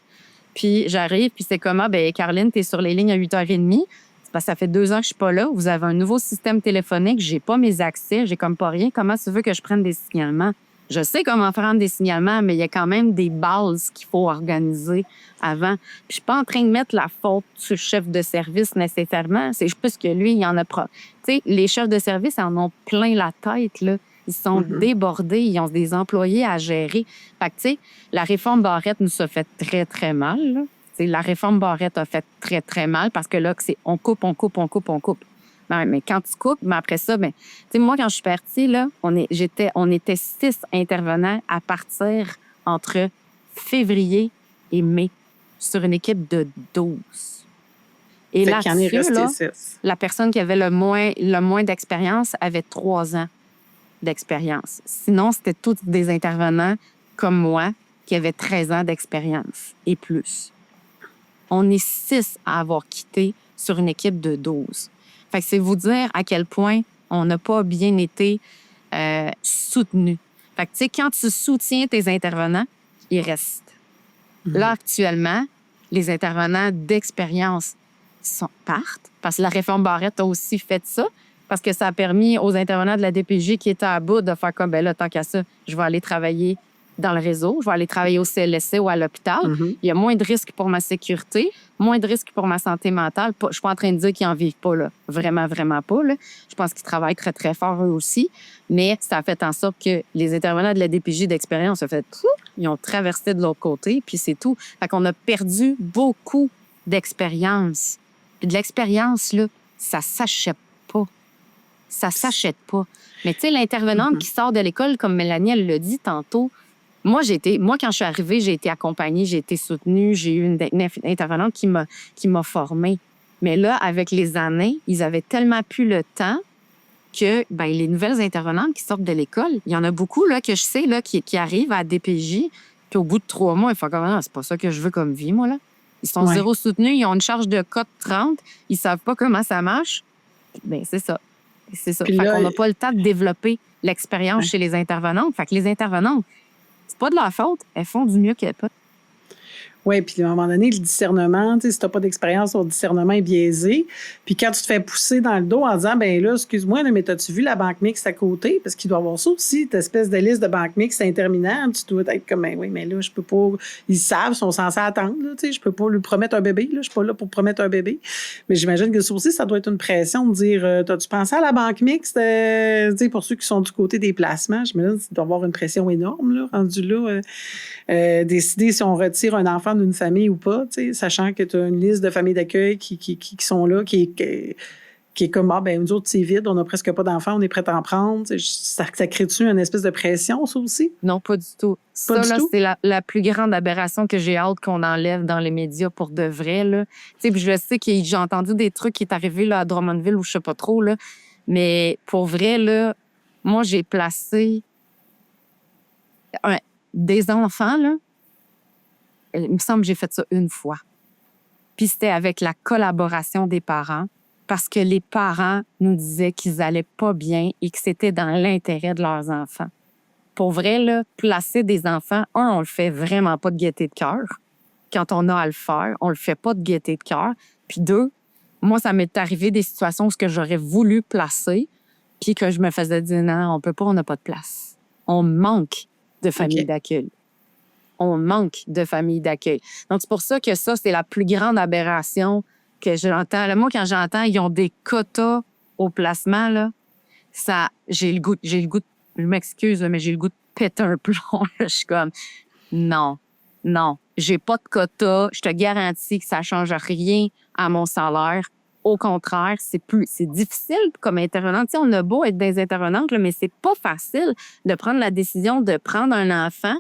puis j'arrive, puis c'est comment? Bien, Caroline, tu es sur les lignes à 8h30. C'est parce que ça fait 2 ans que je suis pas là. Vous avez un nouveau système téléphonique, j'ai pas mes accès, j'ai comme pas rien. Comment tu veux que je prenne des signalements? Je sais comment prendre des signalements, mais il y a quand même des bases qu'il faut organiser avant. Puis je suis pas en train de mettre la faute sur le chef de service nécessairement. C'est juste que lui, il en a... Tu sais, les chefs de service en ont plein la tête, là. Ils sont débordés, ils ont des employés à gérer. Fait que, tu sais, la réforme Barrette nous a fait très, très mal, là. Tu sais, la réforme Barrette a fait très, très mal parce que là, c'est on coupe. Mais quand tu coupes, mais après ça, ben, tu sais, moi, quand je suis partie, là, on était 6 intervenants à partir entre février et mai sur une équipe de 12. Et là-dessus, là, la personne qui avait le moins d'expérience avait 3 ans d'expérience. Sinon, c'était tous des intervenants comme moi qui avaient 13 ans d'expérience et plus. On est 6 à avoir quitté sur une équipe de 12. Fait que c'est vous dire à quel point on n'a pas bien été soutenu. Fait que, tu sais, quand tu soutiens tes intervenants, ils restent. Là, actuellement, les intervenants d'expérience partent parce que la réforme Barrette a aussi fait ça, parce que ça a permis aux intervenants de la DPJ qui étaient à bout de faire comme, ben là, tant qu'à ça, je vais aller travailler dans le réseau, je vais aller travailler au CLSC ou à l'hôpital. Il y a moins de risques pour ma sécurité, moins de risques pour ma santé mentale. Je suis pas en train de dire qu'ils en vivent pas, là. Vraiment, vraiment pas, là. Je pense qu'ils travaillent très, très fort eux aussi. Mais ça a fait en sorte que les intervenants de la DPJ d'expérience ont fait ils ont traversé de l'autre côté, puis c'est tout. Fait qu'on a perdu beaucoup d'expérience. Puis de l'expérience, là, ça s'achète pas. Ça s'achète pas. Mais tu sais, l'intervenante qui sort de l'école, comme Mélanie, elle l'a dit tantôt, moi, quand je suis arrivée, j'ai été accompagnée, j'ai été soutenue, j'ai eu une intervenante qui m'a formée. Mais là, avec les années, ils avaient tellement plus le temps que ben, les nouvelles intervenantes qui sortent de l'école, il y en a beaucoup là, que je sais là, qui arrivent à DPJ, puis au bout de 3 mois, ils font comme non, c'est pas ça que je veux comme vie, moi. Là. Ils sont zéro soutenus, ils ont une charge de code 30, ils savent pas comment ça marche. Bien, c'est ça. C'est ça. Fait qu'on n'a pas le temps de développer l'expérience chez les intervenantes. Fait que les intervenantes, c'est pas de leur faute. Elles font du mieux qu'elles peuvent. Oui, puis à un moment donné, le discernement, tu sais, si tu n'as pas d'expérience, ton discernement est biaisé. Puis quand tu te fais pousser dans le dos en disant, ben là, excuse-moi, mais as-tu vu la banque mixte à côté? Parce qu'il doit y avoir ça aussi, cette espèce de liste de banque mixte interminable. Tu dois être comme, ben oui, mais là, je peux pas. Ils savent, ils sont censés attendre, là, tu sais, je peux pas lui promettre un bébé, là, je suis pas là pour promettre un bébé. Mais j'imagine que ça aussi, ça doit être une pression de dire, t'as-tu pensé à la banque mixte? Tu sais, pour ceux qui sont du côté des placements, j'imagine qu'il doit y avoir une pression énorme, là, rendu là. Décider si on retire un enfant d'une famille ou pas, sachant que tu as une liste de familles d'accueil qui sont là, qui est comme, ben nous autres, c'est vide, on n'a presque pas d'enfants, on est prêt à en prendre. Ça crée-tu une espèce de pression, ça aussi? Non, pas du tout. Ça, là, c'est la plus grande aberration que j'ai hâte qu'on enlève dans les médias pour de vrai, là. Puis je sais que j'ai entendu des trucs qui est arrivé là, à Drummondville ou je sais pas trop, là. Mais pour vrai, là, moi, j'ai placé des enfants, là, il me semble que j'ai fait ça une fois. Puis c'était avec la collaboration des parents parce que les parents nous disaient qu'ils allaient pas bien et que c'était dans l'intérêt de leurs enfants. Pour vrai, là, placer des enfants, on le fait vraiment pas de gaieté de cœur. Quand on a à le faire, on le fait pas de gaieté de cœur. Puis 2, moi, ça m'est arrivé des situations où j'aurais voulu placer puis que je me faisais dire non, on peut pas, on n'a pas de place. On manque de familles d'accueil. On manque de familles d'accueil. Donc, c'est pour ça que ça, c'est la plus grande aberration que j'entends. Là, moi, quand j'entends ils ont des quotas au placement, là, ça, j'ai le goût, je m'excuse, mais j'ai le goût de péter un plomb. Je suis comme, non, j'ai pas de quota. Je te garantis que ça change rien à mon salaire. Au contraire, c'est difficile comme intervenante. Tu sais, on a beau être des intervenantes, là, mais c'est pas facile de prendre la décision de prendre un enfant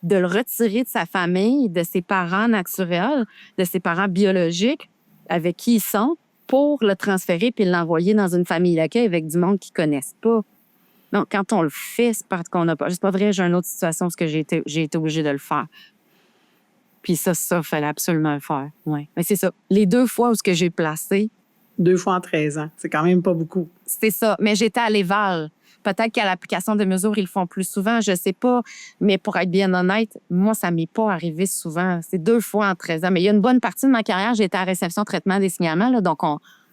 de le retirer de sa famille, de ses parents naturels, de ses parents biologiques avec qui ils sont, pour le transférer puis l'envoyer dans une famille d'accueil avec du monde qu'ils connaissent pas. Donc, quand on le fait, c'est parce qu'on n'a pas... C'est pas vrai, j'ai une autre situation parce que j'ai été obligée de le faire. Puis ça, fallait absolument le faire. Ouais. Mais c'est ça. Les 2 fois où ce que j'ai placé... 2 fois en 13 ans. C'est quand même pas beaucoup. C'est ça. Mais j'étais à l'Éval. Peut-être qu'à l'application de mesure, ils le font plus souvent, je sais pas. Mais pour être bien honnête, moi, ça m'est pas arrivé souvent. C'est 2 fois en 13 ans. Mais il y a une bonne partie de ma carrière, j'ai été à réception traitement des signalements. Là, donc,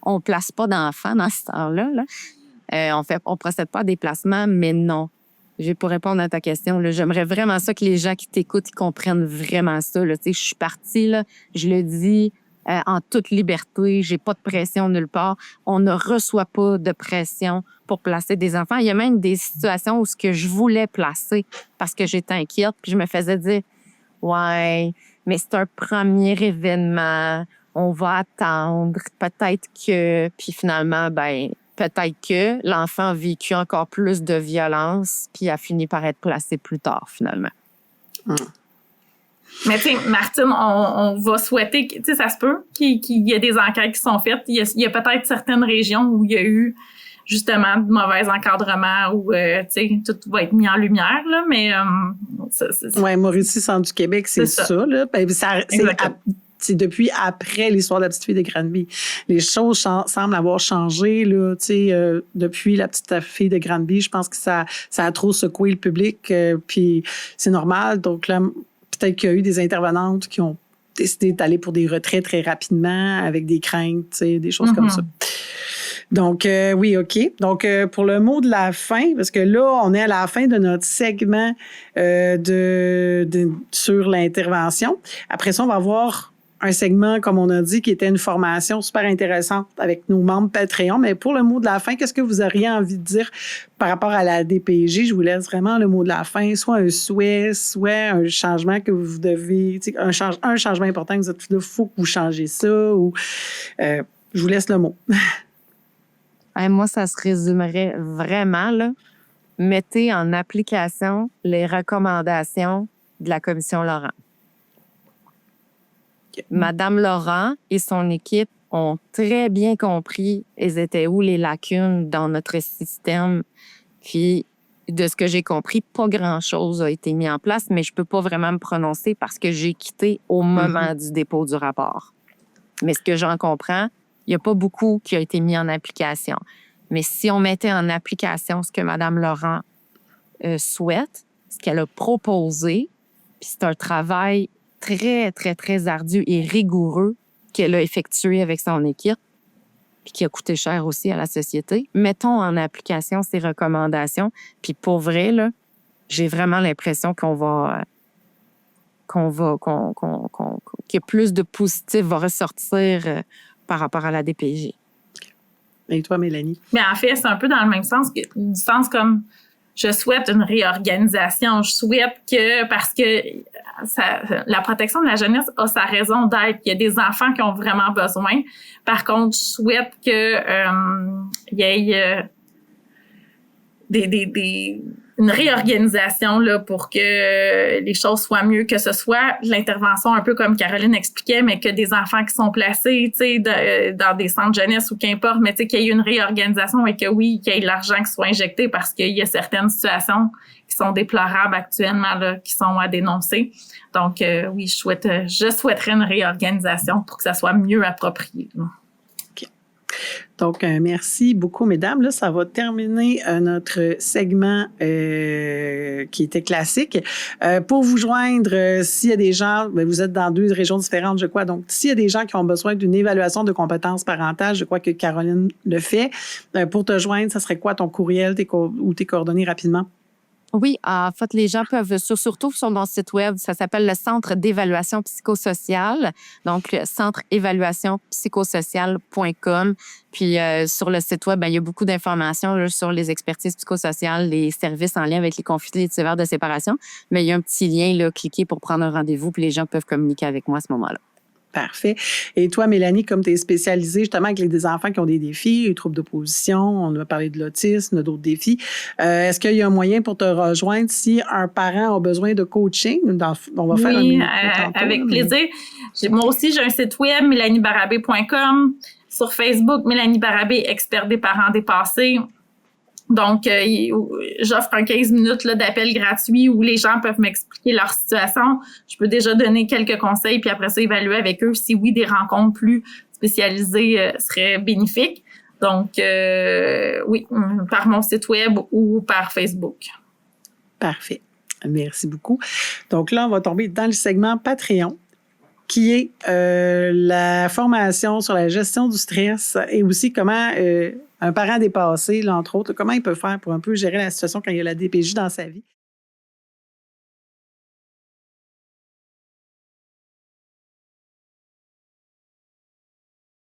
on place pas d'enfants dans ce temps-là. Là. On procède pas à des placements, mais non. Pour répondre à ta question, là, j'aimerais vraiment ça que les gens qui t'écoutent, ils comprennent vraiment ça. Là. Je suis partie, là, je le dis en toute liberté, j'ai pas de pression nulle part. On ne reçoit pas de pression pour placer des enfants. Il y a même des situations où ce que je voulais placer parce que j'étais inquiète, puis je me faisais dire « Ouais, mais c'est un premier événement, on va attendre, peut-être que... » Puis finalement, peut-être que l'enfant a vécu encore plus de violence puis a fini par être placé plus tard, finalement. Mais tu sais, Martine, on va souhaiter, tu sais, ça se peut qu'il y ait des enquêtes qui sont faites. Il y a peut-être certaines régions où il y a eu justement de mauvais encadrement où, tu sais, tout va être mis en lumière, là, mais... Oui, Mauricie, centre du Québec, c'est ça, là. C'est depuis après l'histoire de la petite fille de Granby. Les choses semblent avoir changé, là, tu sais, depuis la petite fille de Granby. Je pense que ça a trop secoué le public, puis c'est normal. Donc là, peut-être qu'il y a eu des intervenantes qui ont décidé d'aller pour des retraits très rapidement avec des craintes, tu sais, des choses comme ça. Donc, oui, OK. Donc, pour le mot de la fin, parce que là, on est à la fin de notre segment sur l'intervention. Après ça, on va voir un segment, comme on a dit, qui était une formation super intéressante avec nos membres Patreon. Mais pour le mot de la fin, qu'est-ce que vous auriez envie de dire par rapport à la DPJ? Je vous laisse vraiment le mot de la fin, soit un souhait, soit un changement que vous devez... Un changement important que vous êtes là, il faut que vous changez ça. Ou, je vous laisse le mot. Moi, ça se résumerait vraiment, là. Mettez en application les recommandations de la commission Laurent. Madame Laurent et son équipe ont très bien compris étaient où les lacunes dans notre système. Puis, de ce que j'ai compris, pas grand-chose a été mis en place, mais je peux pas vraiment me prononcer parce que j'ai quitté au moment du dépôt du rapport. Mais ce que j'en comprends, il n'y a pas beaucoup qui a été mis en application. Mais si on mettait en application ce que Madame Laurent souhaite, ce qu'elle a proposé, puis c'est un travail très, très, très ardu et rigoureux qu'elle a effectué avec son équipe, puis qui a coûté cher aussi à la société. Mettons en application ces recommandations, puis pour vrai, là, j'ai vraiment l'impression que plus de positif va ressortir par rapport à la DPJ. Et toi, Mélanie? Mais en fait, c'est un peu dans le même sens, du sens comme je souhaite une réorganisation. Je souhaite que, parce que la protection de la jeunesse a sa raison d'être. Il y a des enfants qui ont vraiment besoin. Par contre, je souhaite que il y ait une réorganisation là pour que les choses soient mieux, que ce soit l'intervention un peu comme Caroline expliquait, mais que des enfants qui sont placés, tu sais, dans des centres jeunesse ou qu'importe, mais tu sais qu'il y ait une réorganisation et que oui, qu'il y ait de l'argent qui soit injecté parce qu'il y a certaines situations qui sont déplorables actuellement là, qui sont à dénoncer. Donc oui, je souhaiterais une réorganisation pour que ça soit mieux approprié. Là. Donc, merci beaucoup, mesdames. Là, ça va terminer notre segment qui était classique. Pour vous joindre, s'il y a des gens, vous êtes dans 2 régions différentes, je crois. Donc, s'il y a des gens qui ont besoin d'une évaluation de compétences parentales, je crois que Caroline le fait. Pour te joindre, ça serait quoi ton courriel ou tes coordonnées rapidement? Oui, en fait, les gens peuvent, surtout sur mon site web, ça s'appelle le Centre d'évaluation psychosociale, donc centreévaluationpsychosociale.com. Puis sur le site web, il y a beaucoup d'informations là, sur les expertises psychosociales, les services en lien avec les conflits sévères de séparation. Mais il y a un petit lien, là, cliquez pour prendre un rendez-vous, puis les gens peuvent communiquer avec moi à ce moment-là. Parfait. Et toi, Mélanie, comme tu es spécialisée justement avec des enfants qui ont des défis, les troubles d'opposition, on a parlé de l'autisme, d'autres défis, est-ce qu'il y a un moyen pour te rejoindre si un parent a besoin de coaching? On va faire un mini tantôt, avec plaisir. Moi aussi, j'ai un site web, mélaniebarabé.com. Sur Facebook, Mélanie Barabé, expert des parents dépassés. Donc, j'offre un 15 minutes là, d'appel gratuit où les gens peuvent m'expliquer leur situation. Je peux déjà donner quelques conseils, puis après ça, évaluer avec eux si oui, des rencontres plus spécialisées seraient bénéfiques. Donc, oui, par mon site web ou par Facebook. Parfait. Merci beaucoup. Donc là, on va tomber dans le segment Patreon, qui est la formation sur la gestion du stress et aussi comment un parent dépassé, là, entre autres, comment il peut faire pour un peu gérer la situation quand il y a la DPJ dans sa vie.